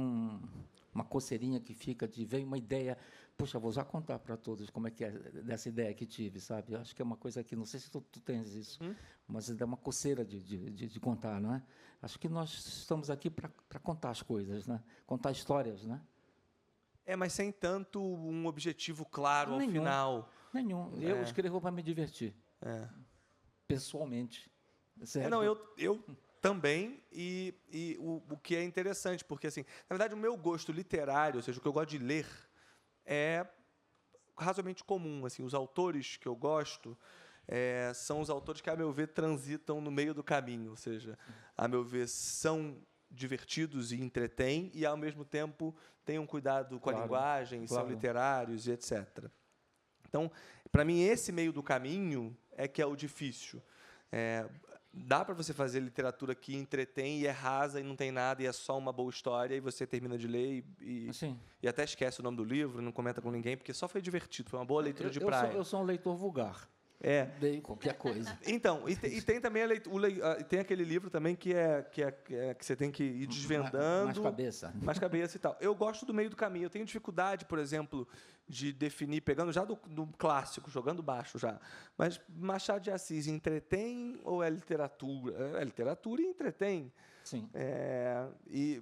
E: uma coceirinha que fica de vem uma ideia, puxa, vou já contar para todos como é que é dessa ideia que tive, sabe? Eu acho que é uma coisa que, não sei se tu tens isso, mas é uma coceira de contar, não é? Acho que nós estamos aqui para contar as coisas, né? Contar histórias, né?
F: Mas sem tanto um objetivo claro ao final.
E: Nenhum. Eu escrevo para me divertir. Pessoalmente. Sério.
F: Não, eu também, e o que é interessante, porque, assim, na verdade, o meu gosto literário, ou seja, o que eu gosto de ler, é razoavelmente comum. Assim, os autores que eu gosto são os autores que, a meu ver, transitam no meio do caminho, ou seja, a meu ver, são divertidos e entretêm, e, ao mesmo tempo, têm um cuidado com a linguagem, são literários e etc. Então, para mim, esse meio do caminho é que é o difícil. Dá para você fazer literatura que entretém e é rasa e não tem nada e é só uma boa história e você termina de ler e até esquece o nome do livro, não comenta com ninguém, porque só foi divertido, foi uma boa leitura de praia.
E: Eu sou um leitor vulgar. Leio qualquer coisa.
F: Então, e tem também tem aquele livro também que você tem que ir desvendando. Mais cabeça e tal. Eu gosto do meio do caminho. Eu tenho dificuldade, por exemplo, de definir, pegando já do clássico, jogando baixo já. Mas Machado de Assis entretém ou é literatura? É literatura e entretém.
E: Sim.
F: E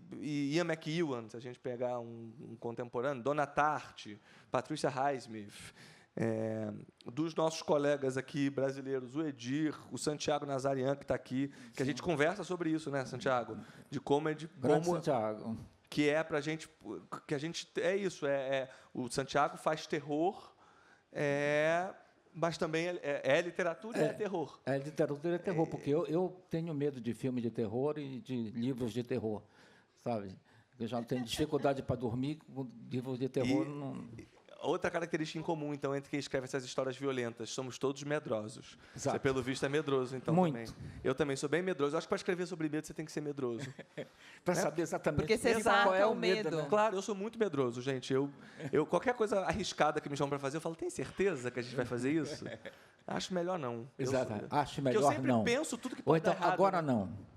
F: Ian McEwan, se a gente pegar um contemporâneo, Dona Tartt, Patricia Highsmith, dos nossos colegas aqui brasileiros, o Edir, o Santiago Nazarian, que está aqui, que a gente conversa sobre isso, né, Santiago? De como
E: Santiago.
F: Que é para a gente, o Santiago faz terror, mas também é literatura e é terror.
E: É literatura e é terror, porque eu tenho medo de filme de terror e de livros de terror, sabe? Eu já tenho dificuldade para dormir com livros de terror.
F: Outra característica em comum, então, entre quem escreve essas histórias violentas, somos todos medrosos.
E: Exato.
F: Você, pelo visto, é medroso, então,
E: muito.
F: Também. Eu também sou bem medroso. Eu acho que para escrever sobre medo, você tem que ser medroso.
E: Para saber exatamente
D: porque você sabe
E: qual é
D: o medo.
E: Né?
F: Claro, eu sou muito medroso, gente. Eu qualquer coisa arriscada que me chamam para fazer, eu falo, tem certeza que a gente vai fazer isso? Acho melhor não.
E: Exato. Acho melhor
F: não. Porque eu sempre
E: não.
F: penso tudo que
E: Ou
F: pode
E: então,
F: dar errado.
E: agora
F: né?
E: não.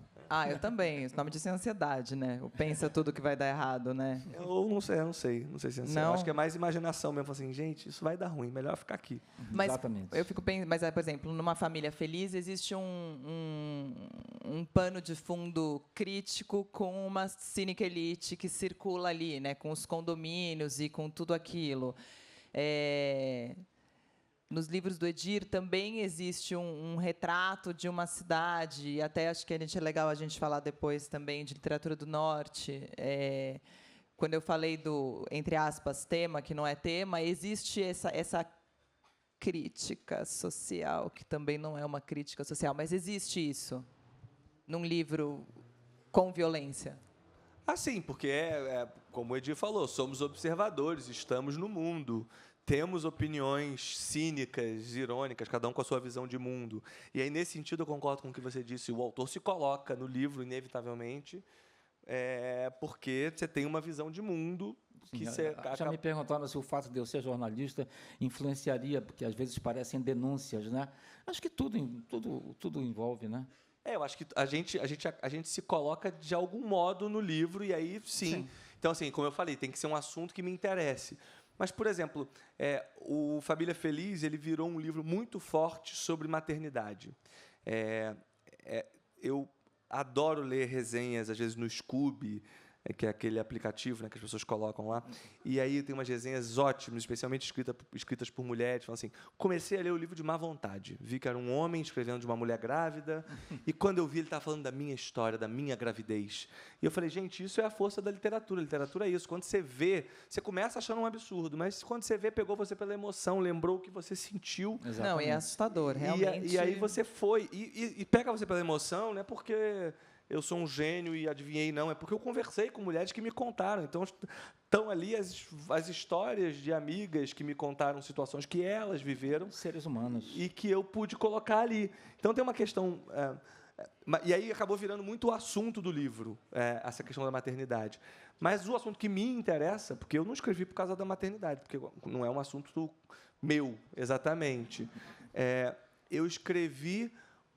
D: Eu também. O nome disso é ansiedade, né? O pensa tudo que vai dar errado, né?
F: Eu não sei se é assim. Eu acho que é mais imaginação mesmo. Assim, gente, isso vai dar ruim, melhor ficar aqui.
D: Mas
E: exatamente.
D: Eu fico pensando, por exemplo, numa família feliz existe um pano de fundo crítico com uma cynic elite que circula ali, né? Com os condomínios e com tudo aquilo. Nos livros do Edir também existe um retrato de uma cidade, e até acho que é legal a gente falar depois também de literatura do norte. Quando eu falei do, entre aspas, tema, que não é tema, existe essa crítica social, que também não é uma crítica social, mas existe isso num livro com violência.
F: Sim, porque como o Edir falou, somos observadores, estamos no mundo. Temos opiniões cínicas, irônicas, cada um com a sua visão de mundo. E aí, nesse sentido, eu concordo com o que você disse. O autor se coloca no livro, inevitavelmente, porque você tem uma visão de mundo que você...
E: Já me perguntaram se o fato de eu ser jornalista influenciaria, porque às vezes parecem denúncias, né? Acho que tudo envolve, né?
F: Eu acho que a gente se coloca de algum modo no livro, e aí, sim. Então, assim, como eu falei, tem que ser um assunto que me interesse. Mas, por exemplo, o Família Feliz ele virou um livro muito forte sobre maternidade. Eu adoro ler resenhas, às vezes, no Scoob, que é aquele aplicativo, né, que as pessoas colocam lá. E aí tem umas resenhas ótimas, especialmente escritas por mulheres, falando assim, comecei a ler o livro de má vontade. Vi que era um homem escrevendo de uma mulher grávida, e quando eu vi, ele estava falando da minha história, da minha gravidez. E eu falei, gente, isso é a força da literatura. A literatura é isso. Quando você vê, você começa achando um absurdo, mas quando você vê, pegou você pela emoção, lembrou o que você sentiu.
D: Exatamente. Não, é assustador, realmente.
F: E aí você foi, e pega você pela emoção, não é porque... eu sou um gênio e adivinhei, não. É porque eu conversei com mulheres que me contaram. Então, estão ali as histórias de amigas que me contaram situações que elas viveram.
E: Seres humanos.
F: E que eu pude colocar ali. Então, tem uma questão... e aí acabou virando muito o assunto do livro, essa questão da maternidade. Mas o assunto que me interessa, porque eu não escrevi por causa da maternidade, porque não é um assunto meu, exatamente. Eu escrevi...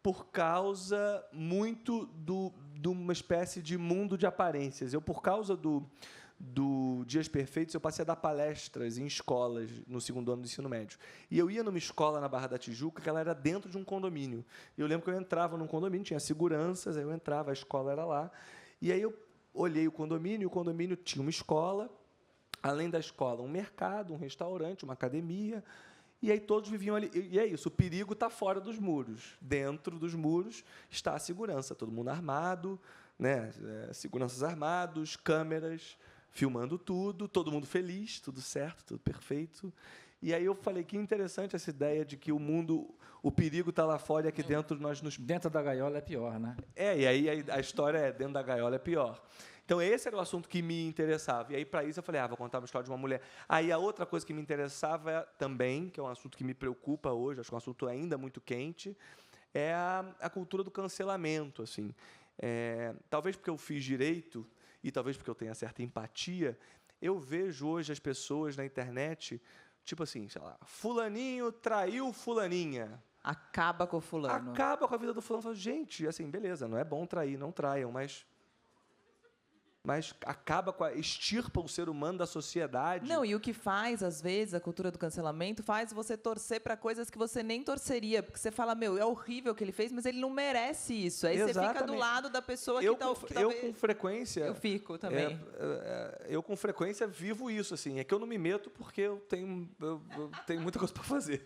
F: por causa muito de uma espécie de mundo de aparências. Por causa do Dias Perfeitos, eu passei a dar palestras em escolas no segundo ano do ensino médio. E eu ia numa escola na Barra da Tijuca, que ela era dentro de um condomínio. E eu lembro que eu entrava num condomínio, tinha seguranças, aí eu entrava, a escola era lá. E aí eu olhei o condomínio, e o condomínio tinha uma escola, além da escola, um mercado, um restaurante, uma academia... E aí todos viviam ali. E é isso, o perigo está fora dos muros. Dentro dos muros está a segurança, todo mundo armado, né? Seguranças armados, câmeras, filmando tudo, todo mundo feliz, tudo certo, tudo perfeito. E aí eu falei, que interessante essa ideia de que o perigo está lá fora e aqui dentro nós nos...
E: Dentro da gaiola é pior, né?
F: E aí a história dentro da gaiola é pior. Então, esse era o assunto que me interessava. E aí, para isso, eu falei, vou contar uma história de uma mulher. Aí, a outra coisa que me interessava também, que é um assunto que me preocupa hoje, acho que é um assunto ainda muito quente, é a cultura do cancelamento. Assim. Talvez porque eu fiz direito, e talvez porque eu tenha certa empatia, eu vejo hoje as pessoas na internet, tipo assim, sei lá, fulaninho traiu fulaninha.
D: Acaba com o fulano.
F: Acaba com a vida do fulano. Fala, gente, assim, beleza, não é bom trair, não traiam, mas acaba com extirpa o ser humano da sociedade.
D: Não, e o que faz, às vezes, a cultura do cancelamento faz você torcer para coisas que você nem torceria, porque você fala, meu, é horrível o que ele fez, mas ele não merece isso. Aí você fica do lado da pessoa que talvez...
F: Eu, com frequência...
D: Eu fico também.
F: Eu, com frequência, vivo isso, assim. É que eu não me meto porque eu tenho muita coisa para fazer.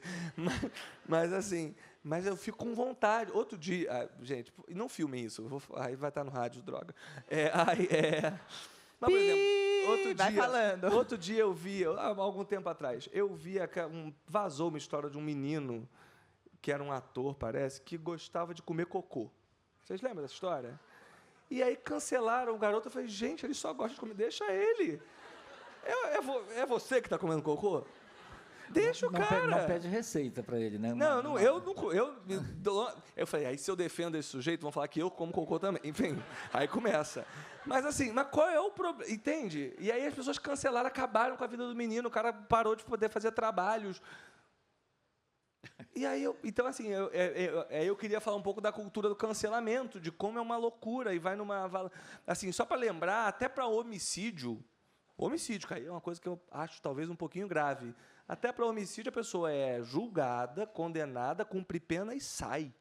F: Mas, assim... Mas eu fico com vontade. Outro dia... gente, não filmem isso. Aí vai estar no rádio, droga. Mas, por exemplo, outro dia eu vi, há algum tempo atrás, vazou uma história de um menino, que era um ator, parece, que gostava de comer cocô. Vocês lembram dessa história? E aí cancelaram o garoto. Eu falei, gente, ele só gosta de comer. Deixa ele. É você que está comendo cocô? Deixa o cara.
E: Não pede receita para ele, né?
F: Eu falei, aí se eu defendo esse sujeito, vão falar que eu como cocô também. Enfim, aí começa. Mas assim, qual é o problema? Entende? E aí as pessoas cancelaram, acabaram com a vida do menino, o cara parou de poder fazer trabalhos. E aí, então assim, eu queria falar um pouco da cultura do cancelamento, de como é uma loucura e vai numa... Assim, só para lembrar, até para homicídio, cara, é uma coisa que eu acho talvez um pouquinho grave. Até para homicídio, a pessoa é julgada, condenada, cumpre pena e sai.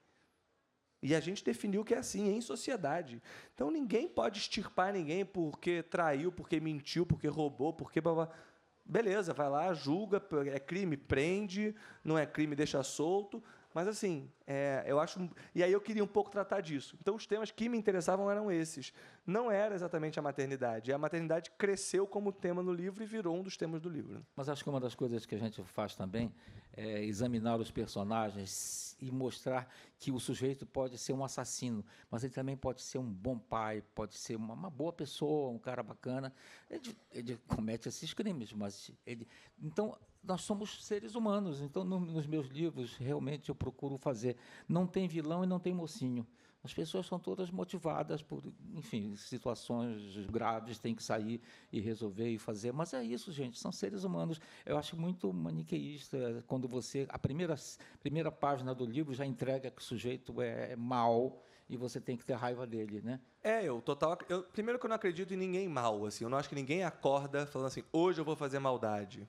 F: E a gente definiu que é assim, em sociedade. Então, ninguém pode extirpar ninguém porque traiu, porque mentiu, porque roubou, porque... Beleza, vai lá, julga, é crime, prende, não é crime, deixa solto. Mas, assim, eu acho... E aí eu queria um pouco tratar disso. Então, os temas que me interessavam eram esses. Não era exatamente a maternidade. A maternidade cresceu como tema no livro e virou um dos temas do livro.
E: Mas acho que uma das coisas que a gente faz também é examinar os personagens e mostrar que o sujeito pode ser um assassino, mas ele também pode ser um bom pai, pode ser uma boa pessoa, um cara bacana. Ele comete esses crimes, mas ele... Então, nós somos seres humanos. Então, nos meus livros, realmente, eu procuro fazer. Não tem vilão e não tem mocinho. As pessoas são todas motivadas por, enfim, situações graves, têm que sair e resolver e fazer. Mas é isso, gente, são seres humanos. Eu acho muito maniqueísta quando a primeira página do livro já entrega que o sujeito é mau e você tem que ter raiva dele, né?
F: Primeiro que eu não acredito em ninguém mau, assim. Eu não acho que ninguém acorda falando assim, hoje eu vou fazer maldade.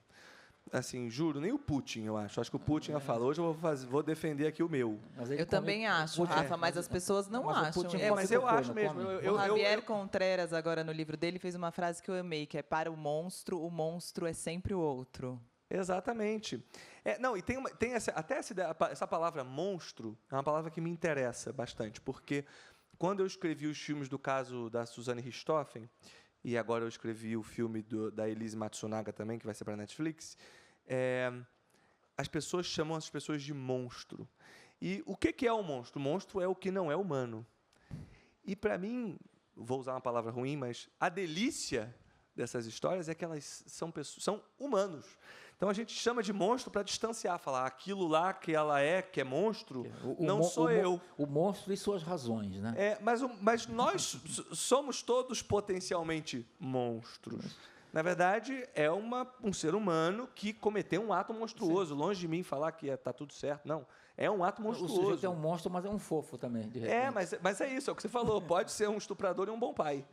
F: Assim, juro, nem o Putin, eu acho. Acho que o Putin ia falar, hoje eu vou defender aqui o meu.
D: Eu também acho, Rafa, mas as pessoas não acham.
F: Mas eu acho mesmo.
D: O Javier Contreras, agora no livro dele, fez uma frase que eu amei, que é: para o monstro é sempre o outro.
F: Exatamente. Não, e tem essa palavra monstro, é uma palavra que me interessa bastante, porque quando eu escrevi os filmes do caso da Suzane Richthofen, e agora eu escrevi o filme da Elise Matsunaga também, que vai ser para a Netflix, as pessoas chamam as pessoas de monstro. E o que é um monstro? O monstro é o que não é humano. E, para mim, vou usar uma palavra ruim, mas a delícia dessas histórias é que elas são humanos. Então, a gente chama de monstro para distanciar, falar aquilo lá que ela que é monstro, não sou eu.
E: O monstro e suas razões, né?
F: Mas nós somos todos potencialmente monstros. Na verdade, é um ser humano que cometeu um ato monstruoso. Sim. Longe de mim falar que está tudo certo. Não, é um ato monstruoso.
E: O sujeito é um monstro, mas é um fofo também, de repente.
F: Mas é isso, é o que você falou. Pode ser um estuprador e um bom pai.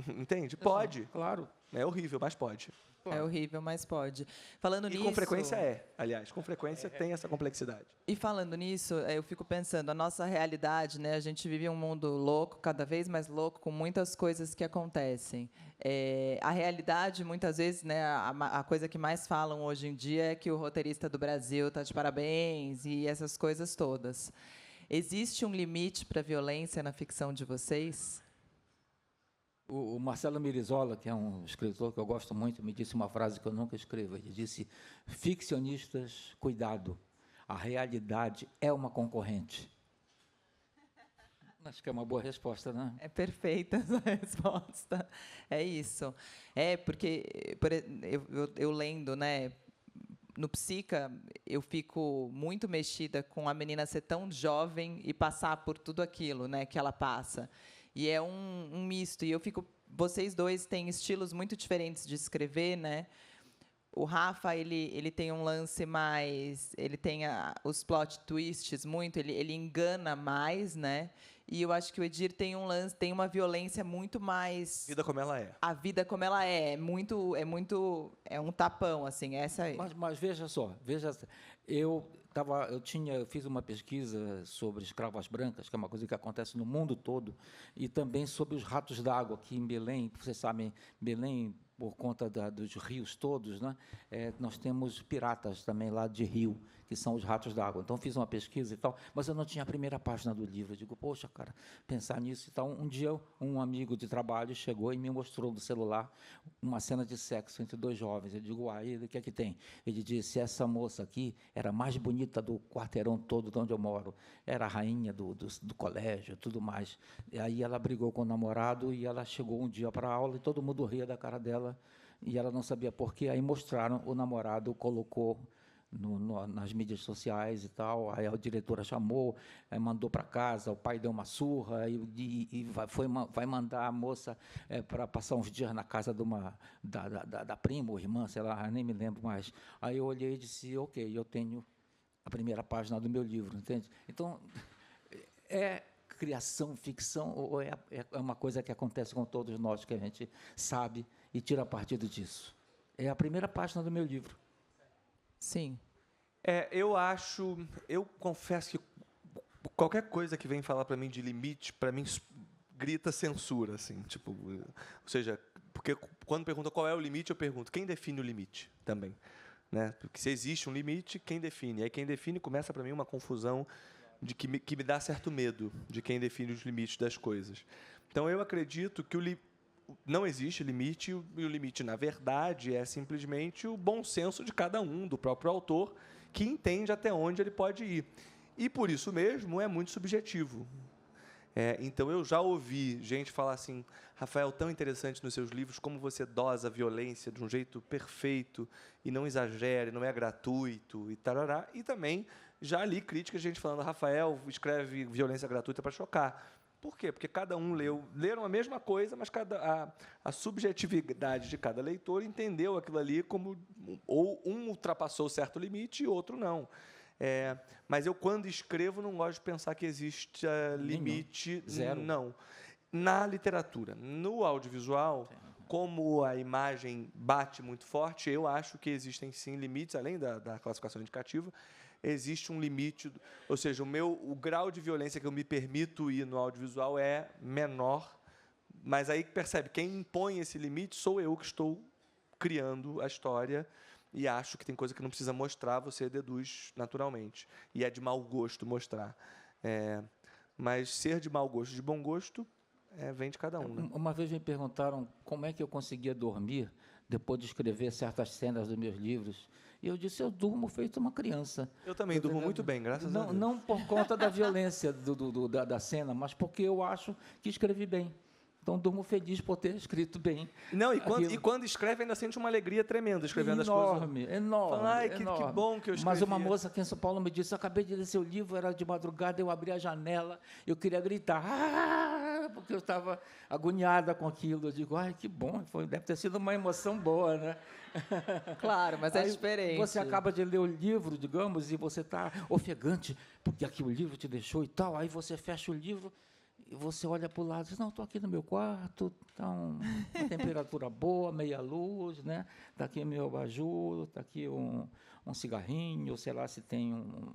F: Entende? Pode.
E: Claro.
F: É horrível, mas pode.
D: É horrível, mas pode. Falando nisso...
F: com frequência aliás, com frequência tem essa complexidade.
D: E falando nisso, eu fico pensando, a nossa realidade, né? A gente vive um mundo louco, cada vez mais louco, com muitas coisas que acontecem. A realidade, muitas vezes, né, a coisa que mais falam hoje em dia é que o roteirista do Brasil está de parabéns e essas coisas todas. Existe um limite para a violência na ficção de vocês?
E: O Marcelo Mirizola, que é um escritor que eu gosto muito, me disse uma frase que eu nunca escrevo. Ele disse: ficcionistas, cuidado, a realidade é uma concorrente. Acho que é uma boa resposta, né?
D: É perfeita essa resposta. É isso. Porque eu lendo, né, no Psica, eu fico muito mexida com a menina ser tão jovem e passar por tudo aquilo, né, que ela passa. E é um misto. E vocês dois têm estilos muito diferentes de escrever, né? o Rafa, ele tem um lance mais... Ele tem os plot twists muito, ele engana mais, né? E eu acho que o Edir tem um lance, tem uma violência muito mais...
F: Vida como ela é.
D: A vida como ela é. É um tapão, assim, essa aí.
E: Mas veja só, eu fiz uma pesquisa sobre escravas brancas, que é uma coisa que acontece no mundo todo, e também sobre os ratos d'água, aqui em Belém. Vocês sabem, Belém, por conta dos rios todos, né, nós temos piratas também lá de rio, que são os ratos d'água. Então, fiz uma pesquisa e tal, mas eu não tinha a primeira página do livro. Eu digo, poxa, cara, pensar nisso e tal. Um dia, um amigo de trabalho chegou e me mostrou no celular uma cena de sexo entre dois jovens. Eu digo, o que é que tem? Ele disse, essa moça aqui era a mais bonita do quarteirão todo de onde eu moro. Era a rainha do colégio e tudo mais. E aí ela brigou com o namorado e ela chegou um dia para a aula e todo mundo ria da cara dela e ela não sabia por quê. Aí mostraram, o namorado colocou nas mídias sociais e tal, aí a diretora chamou, mandou para casa, o pai deu uma surra e vai mandar a moça para passar uns dias na casa da prima ou irmã, sei lá, nem me lembro mais. Aí eu olhei e disse, ok, eu tenho a primeira página do meu livro, entende? Então, é criação, ficção, ou é uma coisa que acontece com todos nós, que a gente sabe e tira partido disso? É a primeira página do meu livro.
D: Sim.
F: Eu confesso que qualquer coisa que vem falar para mim de limite, para mim grita censura, assim, tipo, ou seja, porque quando pergunta qual é o limite, eu pergunto quem define o limite também, né? Porque se existe um limite, quem define? Aí quem define começa para mim uma confusão de que me dá certo medo de quem define os limites das coisas. Então eu acredito que não existe limite, e o limite, na verdade, é simplesmente o bom senso de cada um, do próprio autor, que entende até onde ele pode ir. E, por isso mesmo, é muito subjetivo. Então, eu já ouvi gente falar assim, Rafael, tão interessante nos seus livros, como você dosa a violência de um jeito perfeito, e não exagera, e não é gratuito, e tarará. E também já li críticas de gente falando, Rafael escreve violência gratuita para chocar. Por quê? Porque cada um leram a mesma coisa, mas a subjetividade de cada leitor entendeu aquilo ali como ou um ultrapassou certo limite e outro não. Mas eu, quando escrevo, não gosto de pensar que existe limite.
E: Zero.
F: Não. Na literatura. No audiovisual, como a imagem bate muito forte, eu acho que existem, sim, limites, além da classificação indicativa. Existe um limite, ou seja, o grau de violência que eu me permito ir no audiovisual é menor, mas aí percebe, quem impõe esse limite sou eu que estou criando a história e acho que tem coisa que não precisa mostrar, você deduz naturalmente. E é de mau gosto mostrar. Mas ser de mau gosto, de bom gosto, vem de cada um. Né?
E: Uma vez me perguntaram como é que eu conseguia dormir depois de escrever certas cenas dos meus livros. E eu disse, eu durmo feito uma criança.
F: Eu também durmo muito bem, graças a Deus.
E: Não por conta da violência da cena, mas porque eu acho que escrevi bem. Então, durmo feliz por ter escrito bem.
F: Não, e quando escreve, ainda sente uma alegria tremenda escrevendo as coisas.
E: Enorme.
F: Fala, ai, que bom que eu escrevi.
E: Mas uma moça aqui em São Paulo me disse, eu acabei de ler seu livro, era de madrugada, eu abri a janela, eu queria gritar, porque eu estava agoniada com aquilo. Eu digo, ai, que bom, deve ter sido uma emoção boa, né?
D: Claro, mas é diferente.
E: Você acaba de ler o livro, digamos, e você está ofegante, porque aqui o livro te deixou e tal, aí você fecha o livro e você olha para o lado e diz, não, estou aqui no meu quarto, está uma temperatura boa, meia luz, né? Está aqui meu abajur, está aqui um cigarrinho, sei lá se tem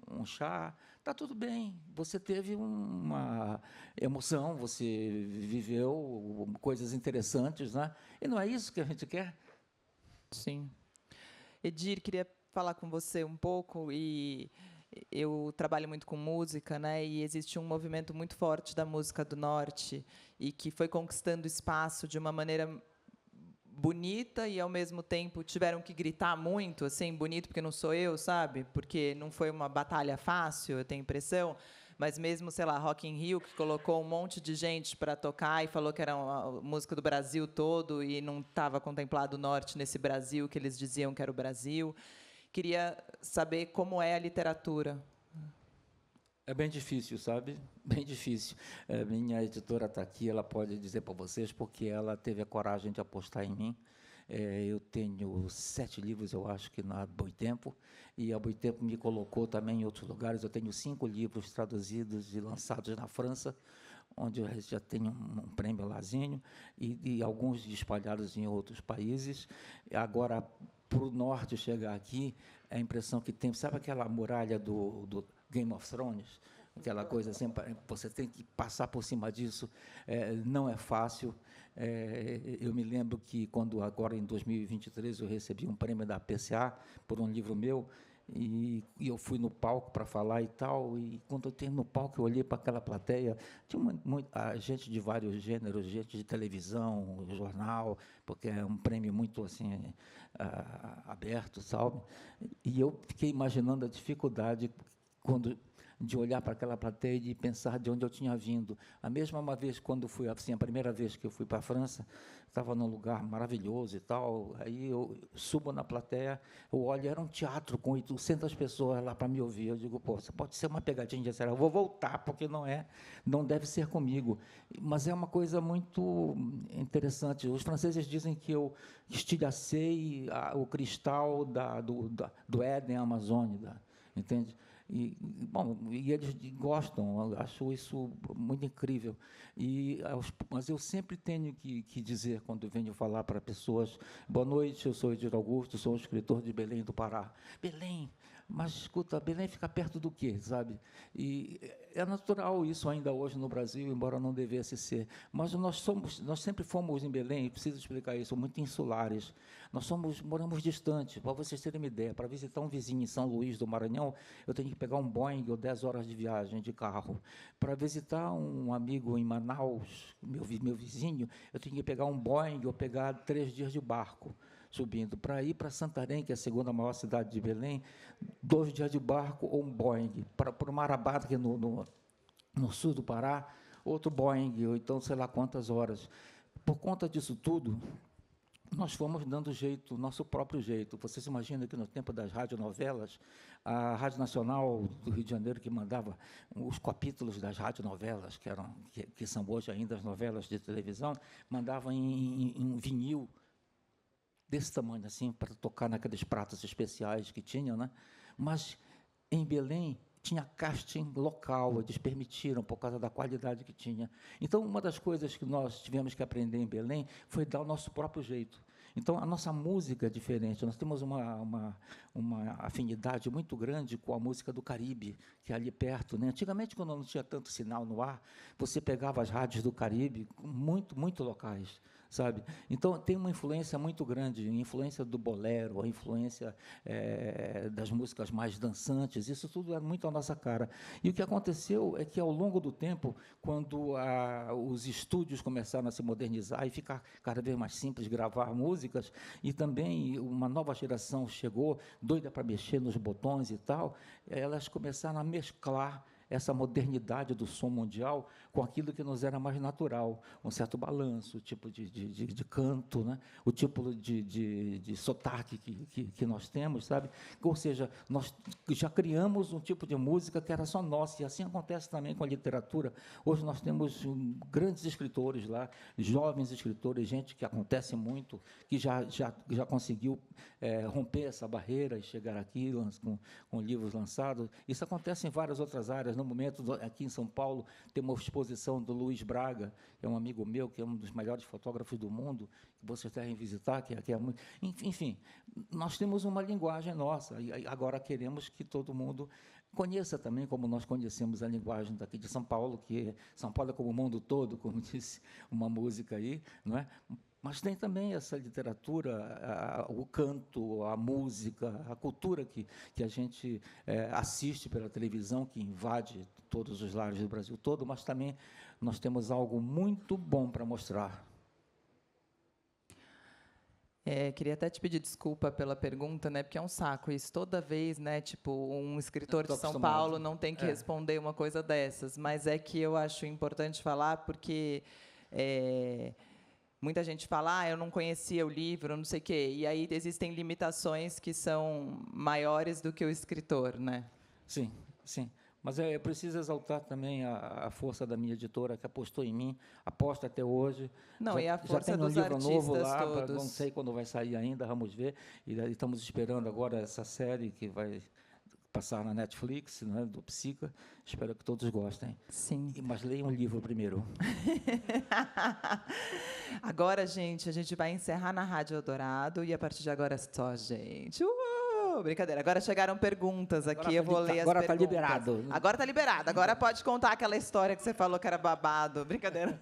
E: um chá, está tudo bem. Você teve uma emoção, você viveu coisas interessantes, né? E não é isso que a gente quer?
D: Sim. Edir, queria falar com você um pouco, e eu trabalho muito com música, né? E existe um movimento muito forte da música do Norte e que foi conquistando espaço de uma maneira bonita e, ao mesmo tempo, tiveram que gritar muito, assim, bonito porque não sou eu, sabe? Porque não foi uma batalha fácil, eu tenho a impressão. Mas mesmo, sei lá, Rock in Rio, que colocou um monte de gente para tocar e falou que era uma música do Brasil todo e não estava contemplado o Norte nesse Brasil que eles diziam que era o Brasil. Queria saber como é a literatura.
E: É bem difícil, sabe? Bem difícil. Minha editora está aqui, ela pode dizer para vocês, porque ela teve a coragem de apostar em mim. Eu tenho 7 livros, eu acho, que na Boitempo, e a Boitempo me colocou também em outros lugares. Eu tenho 5 livros traduzidos e lançados na França, onde eu já tenho um prêmio Lazinho, e alguns espalhados em outros países. Agora, para o norte chegar aqui, a impressão que tem, sabe aquela muralha do Game of Thrones? Aquela coisa assim, você tem que passar por cima disso, não é fácil. Eu me lembro que, quando agora em 2023, eu recebi um prêmio da PCA por um livro meu, e eu fui no palco para falar e tal, e quando eu entrei no palco, eu olhei para aquela plateia, tinha gente de vários gêneros, gente de televisão, jornal, porque é um prêmio muito assim, aberto, sabe? E eu fiquei imaginando a dificuldade de olhar para aquela plateia e de pensar de onde eu tinha vindo. A mesma vez, quando fui, assim, a primeira vez que eu fui para a França, estava num lugar maravilhoso e tal, aí eu subo na plateia, eu olho, era um teatro com 800 pessoas lá para me ouvir. Eu digo, pô, isso pode ser uma pegadinha, eu vou voltar, porque não deve ser comigo. Mas é uma coisa muito interessante. Os franceses dizem que eu estilhacei o cristal do Éden Amazônia, entende? E eles gostam, eu acho isso muito incrível. Mas eu sempre tenho que dizer, quando venho falar para pessoas, boa noite, eu sou Edir Augusto, sou um escritor de Belém do Pará. Belém, mas escuta, Belém fica perto do quê, sabe? E é natural isso ainda hoje no Brasil, embora não devesse ser. Mas nós sempre fomos em Belém, preciso explicar isso, muito insulares. Moramos distantes. Para vocês terem uma ideia, para visitar um vizinho em São Luís do Maranhão, eu tenho que pegar um Boeing ou 10 horas de viagem de carro. Para visitar um amigo em Manaus, meu vizinho, eu tenho que pegar um Boeing ou pegar 3 dias de barco subindo. Para ir para Santarém, que é a segunda maior cidade de Belém, 2 dias de barco ou um Boeing. Para Marabá, que é no sul do Pará, outro Boeing, ou então sei lá quantas horas. Por conta disso tudo, nós fomos dando jeito, nosso próprio jeito. Vocês imaginam que, no tempo das radionovelas, a Rádio Nacional do Rio de Janeiro, que mandava os capítulos das radionovelas, que são hoje ainda as novelas de televisão, mandava em um vinil desse tamanho, assim, para tocar naqueles pratos especiais que tinham, né? Mas, em Belém, tinha casting local, eles permitiram, por causa da qualidade que tinha. Então, uma das coisas que nós tivemos que aprender em Belém foi dar o nosso próprio jeito. Então, a nossa música é diferente. Nós temos uma afinidade muito grande com a música do Caribe, que é ali perto, né? Antigamente, quando não tinha tanto sinal no ar, você pegava as rádios do Caribe, muito locais, sabe? Então, tem uma influência muito grande, a influência do bolero, a influência das músicas mais dançantes, isso tudo é muito a nossa cara. E o que aconteceu é que, ao longo do tempo, quando os estúdios começaram a se modernizar e ficar cada vez mais simples gravar músicas, e também uma nova geração chegou, doida para mexer nos botões e tal, elas começaram a mesclar essa modernidade do som mundial com aquilo que nos era mais natural, um certo balanço, o tipo de canto, né? O tipo de sotaque que nós temos, sabe? Ou seja, nós já criamos um tipo de música que era só nossa, e assim acontece também com a literatura. Hoje nós temos grandes escritores lá, jovens escritores, gente que acontece muito, que já conseguiu romper essa barreira e chegar aqui com livros lançados. Isso acontece em várias outras áreas. No momento, aqui em São Paulo, tem uma exposição do Luiz Braga, que é um amigo meu, que é um dos melhores fotógrafos do mundo, que vocês devem visitar, que é muito... Enfim, nós temos uma linguagem nossa, e agora queremos que todo mundo conheça também, como nós conhecemos a linguagem daqui de São Paulo, que São Paulo é como o mundo todo, como disse uma música aí, não é? Mas tem também essa literatura, o canto, a música, a cultura que a gente assiste pela televisão, que invade todos os lares do Brasil todo, mas também nós temos algo muito bom para mostrar.
D: Queria até te pedir desculpa pela pergunta, né? Porque é um saco isso. Toda vez, né? Tipo, um escritor de São Paulo não tem que responder uma coisa dessas. Mas é que eu acho importante falar, porque muita gente fala, eu não conhecia o livro, não sei o quê. E aí existem limitações que são maiores do que o escritor, né?
E: Sim, sim. Mas é preciso exaltar também a força da minha editora, que apostou em mim, aposta até hoje.
D: Não, e a
E: já
D: força
E: tem um
D: dos
E: livro novo
D: artistas
E: lá,
D: todos.
E: não sei quando vai sair ainda, vamos ver. E daí estamos esperando agora essa série que vai passar na Netflix, né, do Psica. Espero que todos gostem.
D: Sim.
E: Mas leiam o livro primeiro.
D: Agora, gente, a gente vai encerrar na Rádio Eldorado e a partir de agora é só, gente. Brincadeira. Agora chegaram perguntas aqui,
E: Agora
D: eu vou ler as
E: agora
D: perguntas.
E: tá liberado.
D: Agora tá liberado. Agora pode contar aquela história que você falou que era babado. Brincadeira.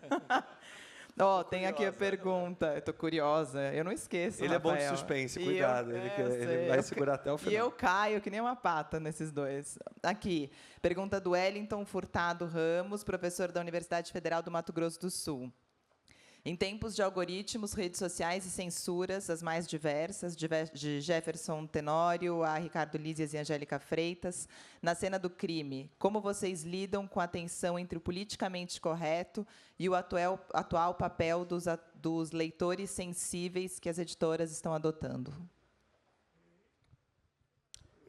D: Ó, tem aqui a pergunta. Eu tô curiosa. Eu não esqueço,
F: Ele é bom de
D: Rafael.
F: suspense,
D: E
F: cuidado.
D: eu-
F: Ele,
D: sei.
F: ele vai segurar até o
D: E
F: final.
D: eu caio que nem uma pata nesses dois. Aqui, pergunta do Wellington Furtado Ramos, professor da Universidade Federal do Mato Grosso do Sul. Em tempos de algoritmos, redes sociais e censuras, as mais diversas, de Jefferson Tenório a Ricardo Lízias e Angélica Freitas, na cena do crime, como vocês lidam com a tensão entre o politicamente correto e o atual papel dos leitores sensíveis que as editoras estão adotando?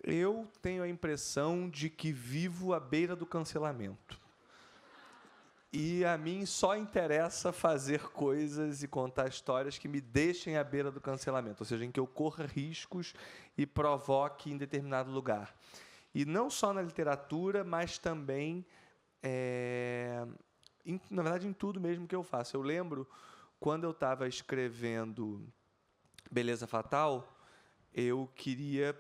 F: Eu tenho a impressão de que vivo à beira do cancelamento. E a mim só interessa fazer coisas e contar histórias que me deixem à beira do cancelamento, ou seja, em que eu corra riscos e provoque em determinado lugar. E não só na literatura, mas também, na verdade, em tudo mesmo que eu faço. Eu lembro, quando eu estava escrevendo Beleza Fatal, eu queria...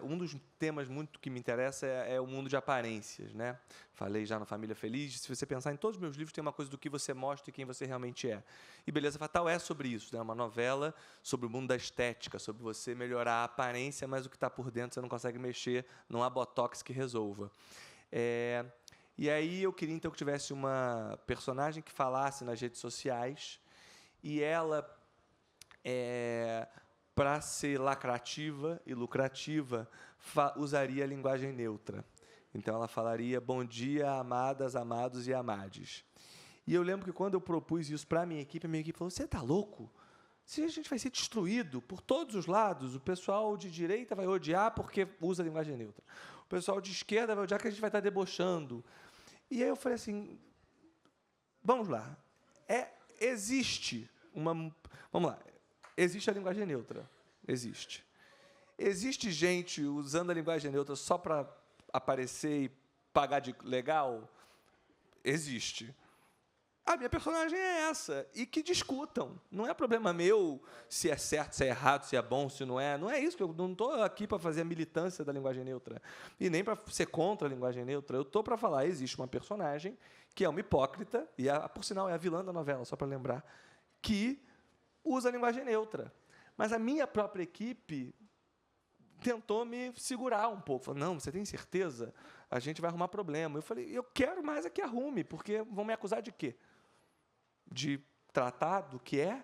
F: um dos temas muito que me interessa é o mundo de aparências, né? Falei já na Família Feliz. Se você pensar em todos os meus livros, tem uma coisa do que você mostra e quem você realmente é. E Beleza Fatal é sobre isso, né? Uma novela sobre o mundo da estética, sobre você melhorar a aparência, mas o que está por dentro você não consegue mexer, não há botox que resolva. E aí eu queria então que tivesse uma personagem que falasse nas redes sociais e ela para ser lacrativa e lucrativa, usaria a linguagem neutra. Então, ela falaria, bom dia, amadas, amados e amades. E eu lembro que, quando eu propus isso para a minha equipe falou, você está louco? Se a gente vai ser destruído por todos os lados, o pessoal de direita vai odiar porque usa a linguagem neutra. O pessoal de esquerda vai odiar que a gente vai estar debochando. E aí eu falei assim, vamos lá, existe uma... Vamos lá. Existe a linguagem neutra. Existe. Existe gente usando a linguagem neutra só para aparecer e pagar de legal? Existe. A minha personagem é essa. E que discutam. Não é problema meu se é certo, se é errado, se é bom, se não é. Não é isso. Eu não estou aqui para fazer a militância da linguagem neutra. E nem para ser contra a linguagem neutra. Eu estou para falar, existe uma personagem que é uma hipócrita, e, por sinal, é a vilã da novela, só para lembrar, que usa a linguagem neutra. Mas a minha própria equipe tentou me segurar um pouco. Falou, não, você tem certeza? A gente vai arrumar problema. Eu falei, eu quero mais é que arrume, porque vão me acusar de quê? De tratar do que é?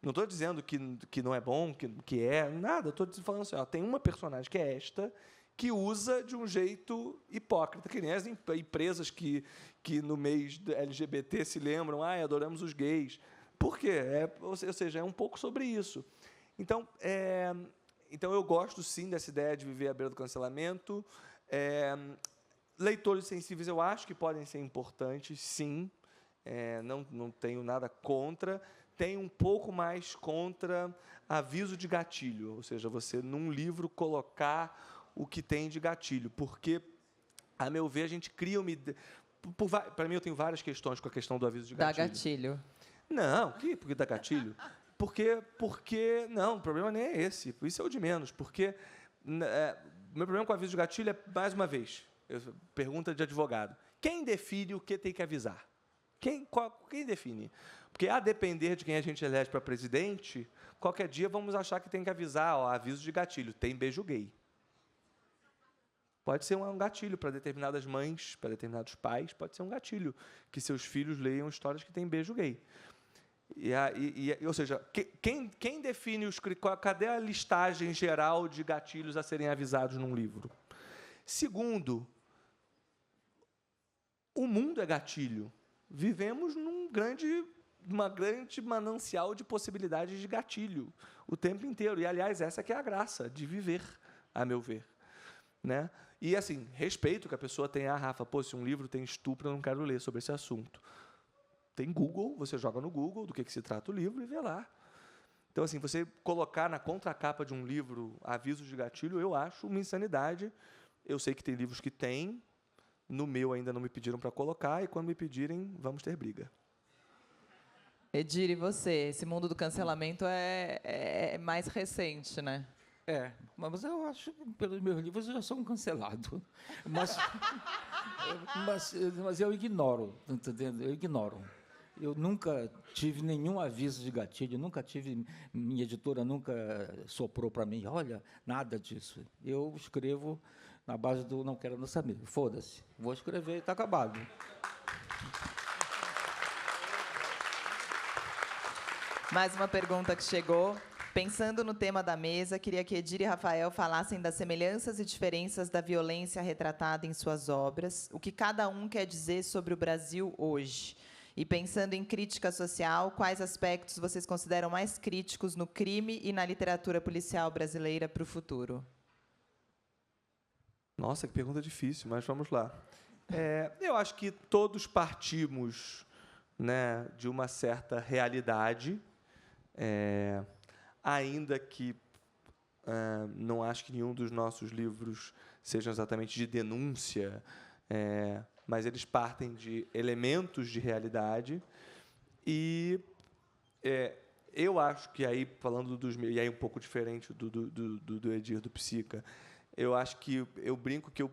F: Não estou dizendo que não é bom, que é, nada. Estou falando assim, tem uma personagem que é esta, que usa de um jeito hipócrita, que nem as empresas que no mês LGBT se lembram, adoramos os gays. Por quê? Ou seja, é um pouco sobre isso. Então, eu gosto, sim, dessa ideia de viver à beira do cancelamento. Leitores sensíveis, eu acho que podem ser importantes, sim. Não tenho nada contra. Tenho um pouco mais contra aviso de gatilho, ou seja, você, num livro, colocar o que tem de gatilho. Porque, a meu ver, a gente cria uma ideia... Para mim, eu tenho várias questões com a questão do aviso de gatilho.
D: Dá gatilho.
F: Não, por que dá gatilho? Porque não, o problema nem é esse. Isso é o de menos. Porque meu problema com o aviso de gatilho é, mais uma vez, pergunta de advogado. Quem define o que tem que avisar? Quem define? Porque, a depender de quem a gente elege para presidente, qualquer dia vamos achar que tem que avisar, aviso de gatilho, tem beijo gay. Pode ser um gatilho para determinadas mães, para determinados pais, pode ser um gatilho que seus filhos leiam histórias que têm beijo gay. Ou seja, quem define cadê a listagem geral de gatilhos a serem avisados num livro? Segundo, o mundo é gatilho. Vivemos uma grande manancial de possibilidades de gatilho o tempo inteiro. E, aliás, essa que é a graça de viver, a meu ver. Né? E, assim, respeito que a pessoa tenha, Rafa, pô, se um livro tem estupro, eu não quero ler sobre esse assunto. Tem Google, você joga no Google do que se trata o livro e vê lá. Então, assim, você colocar na contracapa de um livro avisos de gatilho, eu acho uma insanidade. Eu sei que tem livros que tem, no meu ainda não me pediram para colocar, e quando me pedirem, vamos ter briga.
D: Edir, e você? Esse mundo do cancelamento é mais recente, né?
E: Mas eu acho que pelos meus livros eu já sou um cancelado. Mas eu ignoro, tá entendendo? Eu ignoro. Eu nunca tive nenhum aviso de gatilho, minha editora nunca soprou para mim, olha, nada disso. Eu escrevo na base do não quero não saber, foda-se, vou escrever e está acabado.
D: Mais uma pergunta que chegou. Pensando no tema da mesa, queria que Edir e Rafael falassem das semelhanças e diferenças da violência retratada em suas obras, o que cada um quer dizer sobre o Brasil hoje. E pensando em crítica social, quais aspectos vocês consideram mais críticos no crime e na literatura policial brasileira para o futuro?
F: Nossa, que pergunta difícil, mas vamos lá. Eu acho que todos partimos, né, de uma certa realidade, ainda que não acho que nenhum dos nossos livros sejam exatamente de denúncia, mas eles partem de elementos de realidade. E eu acho que, aí, falando dos meus, e aí um pouco diferente do Edir, do Psica, eu acho que eu brinco que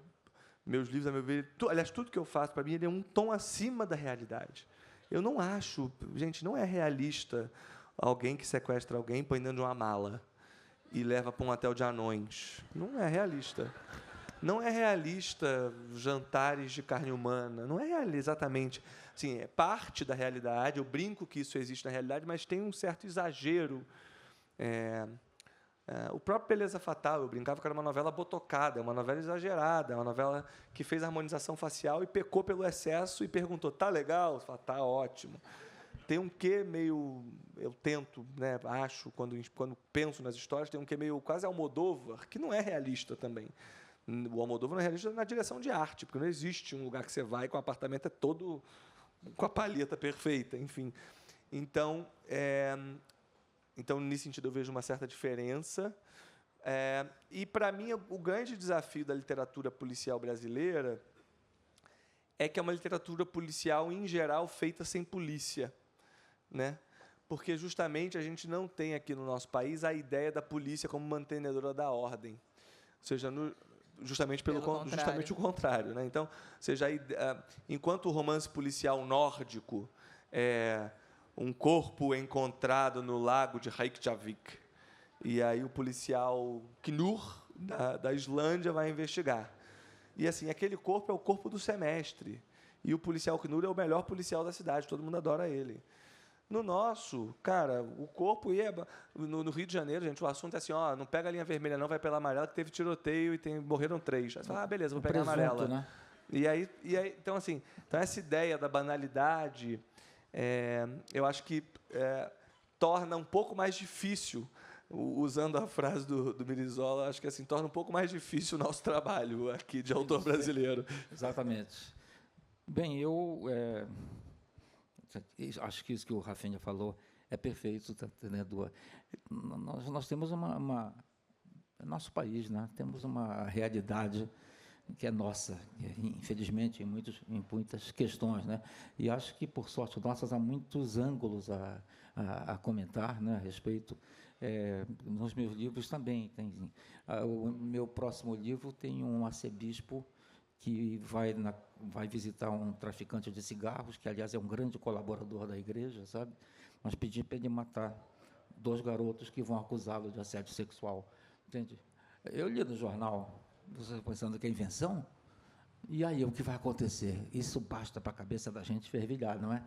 F: meus livros, a meu ver, aliás, tudo que eu faço, para mim, ele é um tom acima da realidade. Eu não acho, gente, não é realista alguém que sequestra alguém, põe dentro de uma mala e leva para um hotel de anões. Não é realista. Não é realista jantares de carne humana. Não é exatamente. Assim, é parte da realidade. Eu brinco que isso existe na realidade, mas tem um certo exagero. O próprio Beleza Fatal, eu brincava que era uma novela botocada, é uma novela exagerada, é uma novela que fez harmonização facial e pecou pelo excesso e perguntou, tá legal? Fala, tá ótimo. Tem um quê meio, eu tento, né, acho, quando penso nas histórias, tem um quê meio quase Almodóvar, que não é realista também. O Almodóvar não é realista na direção de arte, porque não existe um lugar que você vai com o apartamento todo com a palheta perfeita, enfim. Então, nesse sentido, eu vejo uma certa diferença. E, para mim, o grande desafio da literatura policial brasileira é que é uma literatura policial, em geral, feita sem polícia, né? Porque, justamente, a gente não tem aqui no nosso país a ideia da polícia como mantenedora da ordem. Ou seja, justamente o contrário, né? Então, enquanto o romance policial nórdico é um corpo encontrado no lago de Reykjavik, e aí o policial Knur, da Islândia, vai investigar. E, assim, aquele corpo é o corpo do semestre. E o policial Knur é o melhor policial da cidade, todo mundo adora ele. No nosso, cara, o corpo ia... No Rio de Janeiro, gente, o assunto é assim, ó, não pega a linha vermelha não, vai pela amarela, que teve tiroteio e morreram 3. Aí você fala, beleza, vou pegar a amarela.
E: Né?
F: E aí, então, assim, essa ideia da banalidade, eu acho que torna um pouco mais difícil, usando a frase do Mirizola, acho que assim, torna um pouco mais difícil o nosso trabalho aqui de autor brasileiro.
E: Exatamente. Bem, eu acho que isso que o Rafinha falou é perfeito, tá entendendo? Nós temos nosso país, né? Temos uma realidade que é nossa, infelizmente, em muitas questões, né? E acho que, por sorte nossa, há muitos ângulos a comentar, né, a respeito. Nos meus livros também tem. O meu próximo livro tem um arcebispo que vai visitar um traficante de cigarros, que, aliás, é um grande colaborador da igreja, sabe? Mas pedir para ele matar 2 garotos que vão acusá-lo de assédio sexual. Entende? Eu li no jornal, você pensando que é invenção, e aí o que vai acontecer? Isso basta para a cabeça da gente fervilhar, não é?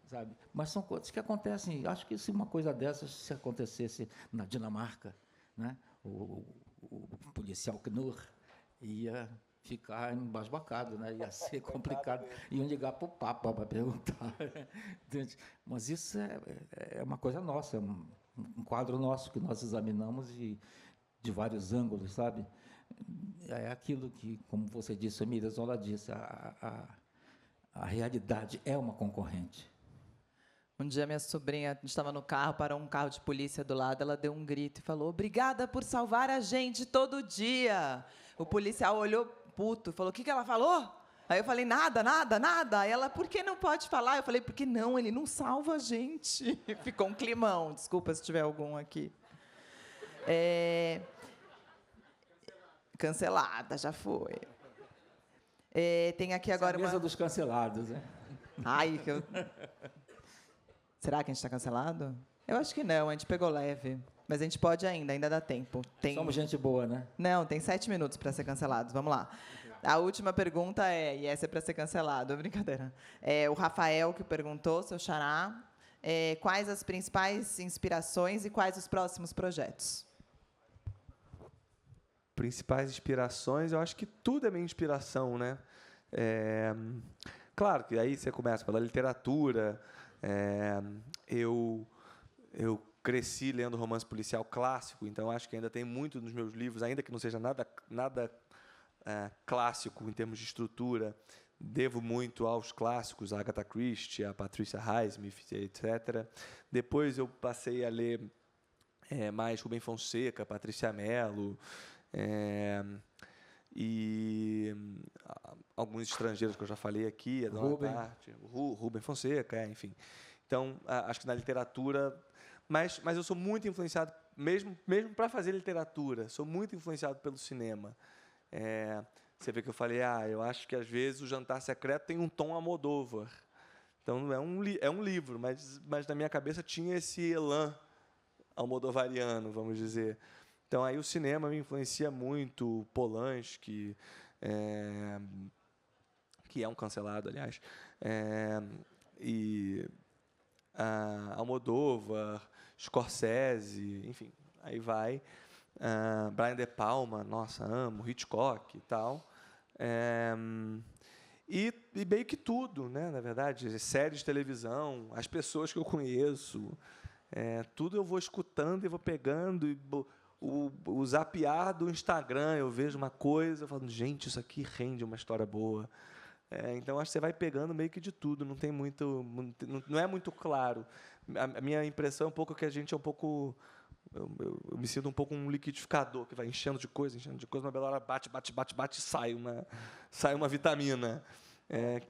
E: Sabe? Mas são coisas que acontecem. Acho que se uma coisa dessas, se acontecesse na Dinamarca, né, o policial Knur ia ficar embasbacado, né? Ia ser complicado. Iam ligar para o Papa para perguntar. Mas isso é uma coisa nossa, um quadro nosso que nós examinamos de vários ângulos, sabe? é aquilo que, como você disse, a Mirazola disse, a realidade é uma concorrente.
D: Um dia minha sobrinha, a gente estava no carro, parou um carro de polícia do lado, ela deu um grito e falou: obrigada por salvar a gente todo dia. O policial olhou puto, falou: o que ela falou? Aí eu falei: nada, nada, nada. Aí ela: por que não pode falar? Eu falei: porque não, ele não salva a gente. Ficou um climão, desculpa se tiver algum aqui. Cancelada, já foi. Tem aqui agora
E: a mesa dos cancelados, né?
D: Ai, que eu... Será que a gente está cancelado? Eu acho que não, a gente pegou leve. Mas a gente pode ainda dá tempo.
E: Somos gente boa, né?
D: Não, tem 7 minutos para ser cancelados. Vamos lá. A última pergunta e essa é para ser cancelado, brincadeira. O Rafael que perguntou, seu xará, quais as principais inspirações e quais os próximos projetos?
F: Principais inspirações, eu acho que tudo é minha inspiração, né? Claro que aí você começa pela literatura. Eu cresci lendo romance policial clássico, então acho que ainda tem muito nos meus livros, ainda que não seja nada clássico em termos de estrutura, devo muito aos clássicos, a Agatha Christie, a Patricia Highsmith, etc. Depois eu passei a ler mais Rubem Fonseca, Patrícia Mello, e alguns estrangeiros que eu já falei aqui, Rubem Fonseca, enfim. Então, acho que na literatura... Mas eu sou muito influenciado, mesmo para fazer literatura, sou muito influenciado pelo cinema. Você vê que eu falei, eu acho que, às vezes, o Jantar Secreto tem um tom Almodóvar. Então, é um livro, mas na minha cabeça tinha esse elan almodovariano, vamos dizer. Então, aí o cinema me influencia muito, Polanski, que é um cancelado, aliás, e Almodóvar, Scorsese, enfim, aí vai. Brian De Palma, nossa, amo, Hitchcock e tal. E meio que tudo, né, na verdade, séries de televisão, as pessoas que eu conheço, tudo eu vou escutando e vou pegando, e o zapear do Instagram, eu vejo uma coisa, eu falo, gente, isso aqui rende uma história boa. Então, acho que você vai pegando meio que de tudo, não é muito claro. A minha impressão é um pouco que a gente é um pouco... Eu me sinto um pouco um liquidificador, que vai enchendo de coisa, uma bela hora bate, e sai uma vitamina,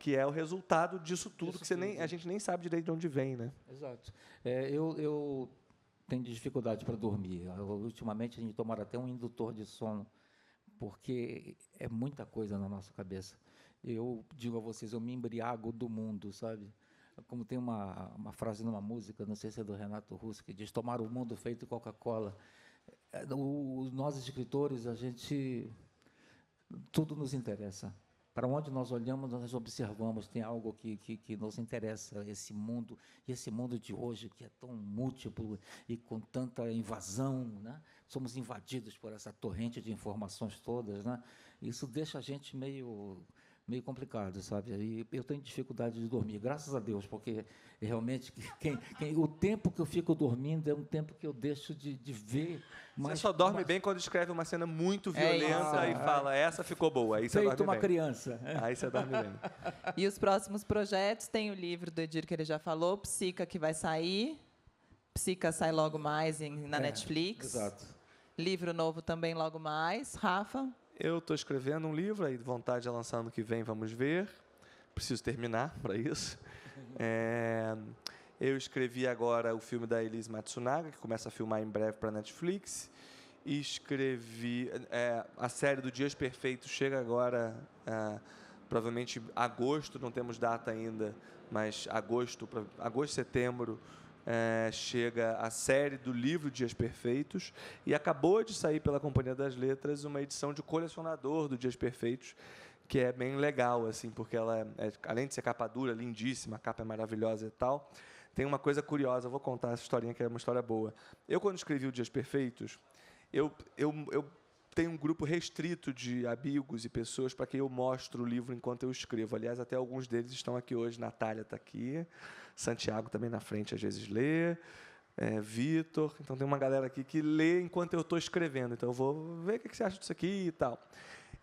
F: que é o resultado disso tudo, a gente nem sabe direito de onde vem, né?
E: Exato. Eu tenho dificuldade para dormir. Ultimamente, a gente tomara até um indutor de sono, porque é muita coisa na nossa cabeça. Eu digo a vocês, eu me embriago do mundo, sabe? Como tem uma frase numa música, não sei se é do Renato Russo, que diz: tomar o mundo feito Coca-Cola. Nós, escritores, tudo nos interessa. Para onde nós olhamos, nós observamos, tem algo que nos interessa, esse mundo, e esse mundo de hoje, que é tão múltiplo e com tanta invasão, né? Somos invadidos por essa torrente de informações todas, né? Isso deixa a gente meio complicado, sabe? E eu tenho dificuldade de dormir, graças a Deus, porque realmente o tempo que eu fico dormindo é um tempo que eu deixo de ver.
F: Você só dorme bem quando escreve uma cena muito violenta e fala, essa ficou boa. Aí você dorme bem.
E: Feito uma criança.
F: Aí você dorme bem.
D: E os próximos projetos, tem o livro do Edir, que ele já falou, Psica, que vai sair. Psica sai logo mais na Netflix.
E: Exato.
D: Livro novo também logo mais. Rafa?
F: Eu estou escrevendo um livro, aí vontade de lançar ano que vem, vamos ver. Preciso terminar para isso. Eu escrevi agora o filme da Elise Matsunaga, que começa a filmar em breve para a Netflix. E escrevi... a série do Dias Perfeitos chega agora, provavelmente agosto, não temos data ainda, mas agosto, setembro, chega a série do livro Dias Perfeitos, e acabou de sair pela Companhia das Letras uma edição de colecionador do Dias Perfeitos, que é bem legal, assim, porque ela além de ser capa dura, lindíssima, a capa é maravilhosa e tal, tem uma coisa curiosa, eu vou contar essa historinha, que é uma história boa. Eu, quando escrevi o Dias Perfeitos, eu tenho um grupo restrito de amigos e pessoas para quem eu mostro o livro enquanto eu escrevo. Aliás, até alguns deles estão aqui hoje. Natália está aqui, Santiago também na frente, às vezes lê, Vitor. Então, tem uma galera aqui que lê enquanto eu estou escrevendo. Então, eu vou ver o que você acha disso aqui e tal.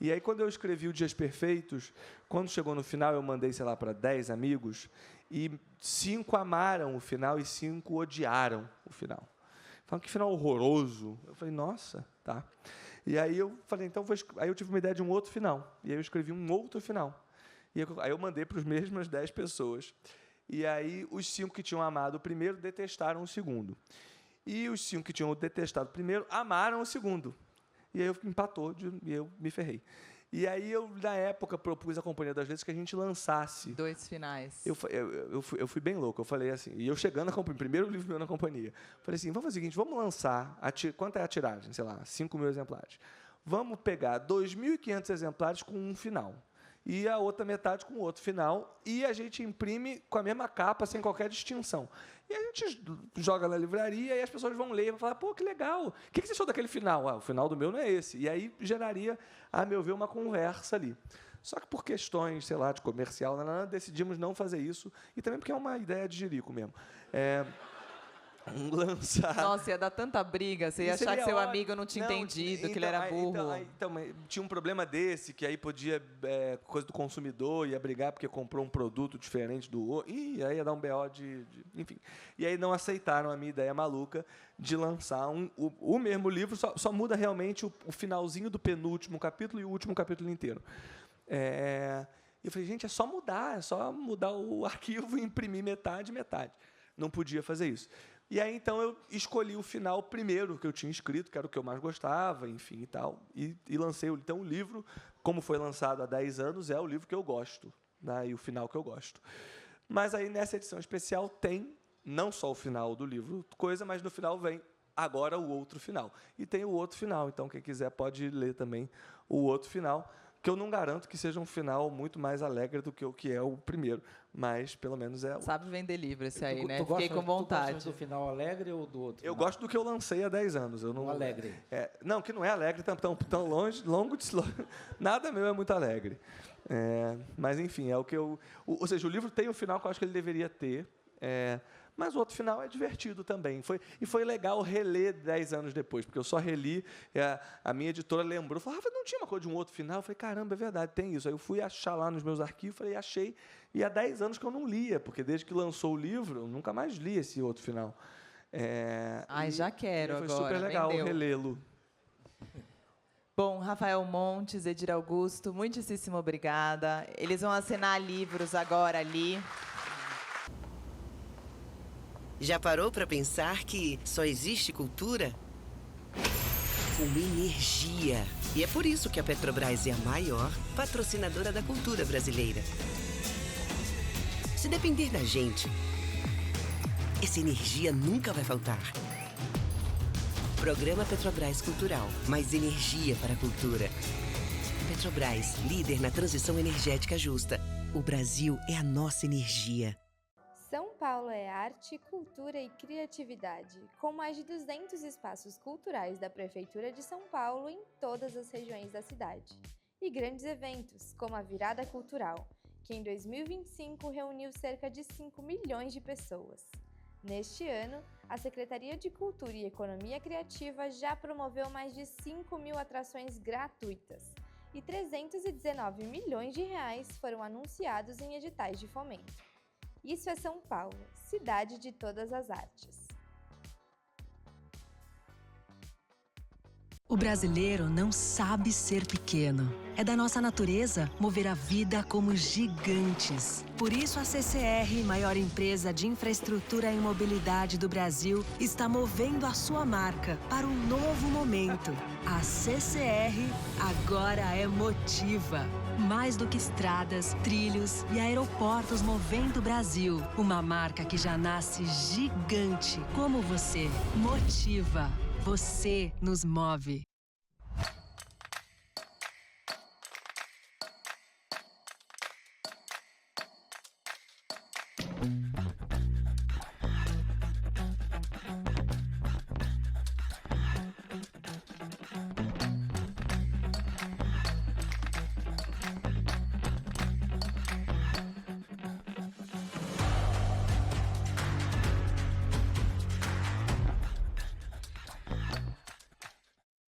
F: E aí, quando eu escrevi o Dias Perfeitos, quando chegou no final, eu mandei, sei lá, para 10 amigos, e 5 amaram o final e 5 odiaram o final. Falaram que final horroroso. Eu falei, nossa, tá. E aí eu falei, então, aí eu tive uma ideia de um outro final. E aí eu escrevi um outro final. E aí eu mandei para as mesmas 10 pessoas. E aí os 5 que tinham amado o primeiro detestaram o segundo. E os 5 que tinham detestado o primeiro amaram o segundo. E aí eu empatou e eu me ferrei. E aí eu, na época, propus à Companhia das Letras que a gente lançasse
D: 2 finais.
F: Eu fui bem louco. Eu falei assim, e eu chegando na companhia, primeiro livro meu na companhia, falei assim, vamos fazer o seguinte, vamos lançar, quanto é a tiragem? Sei lá, 5.000 exemplares. Vamos pegar 2.500 exemplares com um final. E a outra metade com outro final, e a gente imprime com a mesma capa, sem qualquer distinção. E a gente joga na livraria e as pessoas vão ler e vão falar, pô, que legal, o que você achou daquele final? O final do meu não é esse. E aí geraria, a meu ver, uma conversa ali. Só que por questões, sei lá, de comercial, decidimos não fazer isso, e também porque é uma ideia de jirico mesmo. Lançar...
D: Nossa, ia dar tanta briga, você ia achar que seu amigo não tinha entendido, que ele era burro.
F: Então, tinha um problema desse, que aí podia, coisa do consumidor, ia brigar porque comprou um produto diferente do outro, e aí ia dar um BO enfim. E aí não aceitaram a minha ideia maluca de lançar o mesmo livro, só muda realmente o finalzinho do penúltimo capítulo e o último capítulo inteiro. Eu falei, gente, é só mudar o arquivo e imprimir metade. Não podia fazer isso. E aí, então, eu escolhi o final primeiro que eu tinha escrito, que era o que eu mais gostava, enfim, e tal, e lancei. Então, o livro, como foi lançado há 10 anos, é o livro que eu gosto, né, e o final que eu gosto. Mas aí, nessa edição especial, tem não só o final do livro, mas no final vem agora o outro final. E tem o outro final, então, quem quiser pode ler também o outro final, que eu não garanto que seja um final muito mais alegre do que o que é o primeiro, mas pelo menos é...
D: Sabe vender livro esse aí, né?
E: Fiquei
D: com vontade.
E: Tu gosta do final alegre ou do outro?
F: Eu gosto do que eu lancei há 10 anos. Eu não,
E: alegre.
F: Não, que não é alegre, tão longo de... Nada meu é muito alegre. Mas, enfim, é o que eu... Ou seja, o livro tem um final que eu acho que ele deveria ter, mas o outro final é divertido também. Foi legal reler 10 anos depois, porque eu só reli, a minha editora lembrou, falou, não tinha uma coisa de um outro final? Eu falei, caramba, é verdade, tem isso. Aí eu fui achar lá nos meus arquivos, falei, achei, e há 10 anos que eu não lia, porque desde que lançou o livro, eu nunca mais li esse outro final.
D: Já quero agora.
F: Foi super legal relê-lo.
D: Bom, Rafael Montes, Edir Augusto, muitíssimo obrigada. Eles vão assinar livros agora ali.
A: Já parou para pensar que só existe cultura com energia? E é por isso que a Petrobras é a maior patrocinadora da cultura brasileira. Se depender da gente, essa energia nunca vai faltar. Programa Petrobras Cultural. Mais energia para a cultura. Petrobras, líder na transição energética justa. O Brasil é a nossa energia.
G: São Paulo é arte, cultura e criatividade, com mais de 200 espaços culturais da Prefeitura de São Paulo em todas as regiões da cidade. E grandes eventos, como a Virada Cultural, que em 2025 reuniu cerca de 5 milhões de pessoas. Neste ano, a Secretaria de Cultura e Economia Criativa já promoveu mais de 5.000 atrações gratuitas e 319 milhões de reais foram anunciados em editais de fomento. Isso é São Paulo, cidade de todas as artes.
H: O brasileiro não sabe ser pequeno. É da nossa natureza mover a vida como gigantes. Por isso a CCR, maior empresa de infraestrutura e mobilidade do Brasil, está movendo a sua marca para um novo momento. A CCR agora é Motiva. Mais do que estradas, trilhos e aeroportos movendo o Brasil. Uma marca que já nasce gigante, como você. Motiva. Você nos move.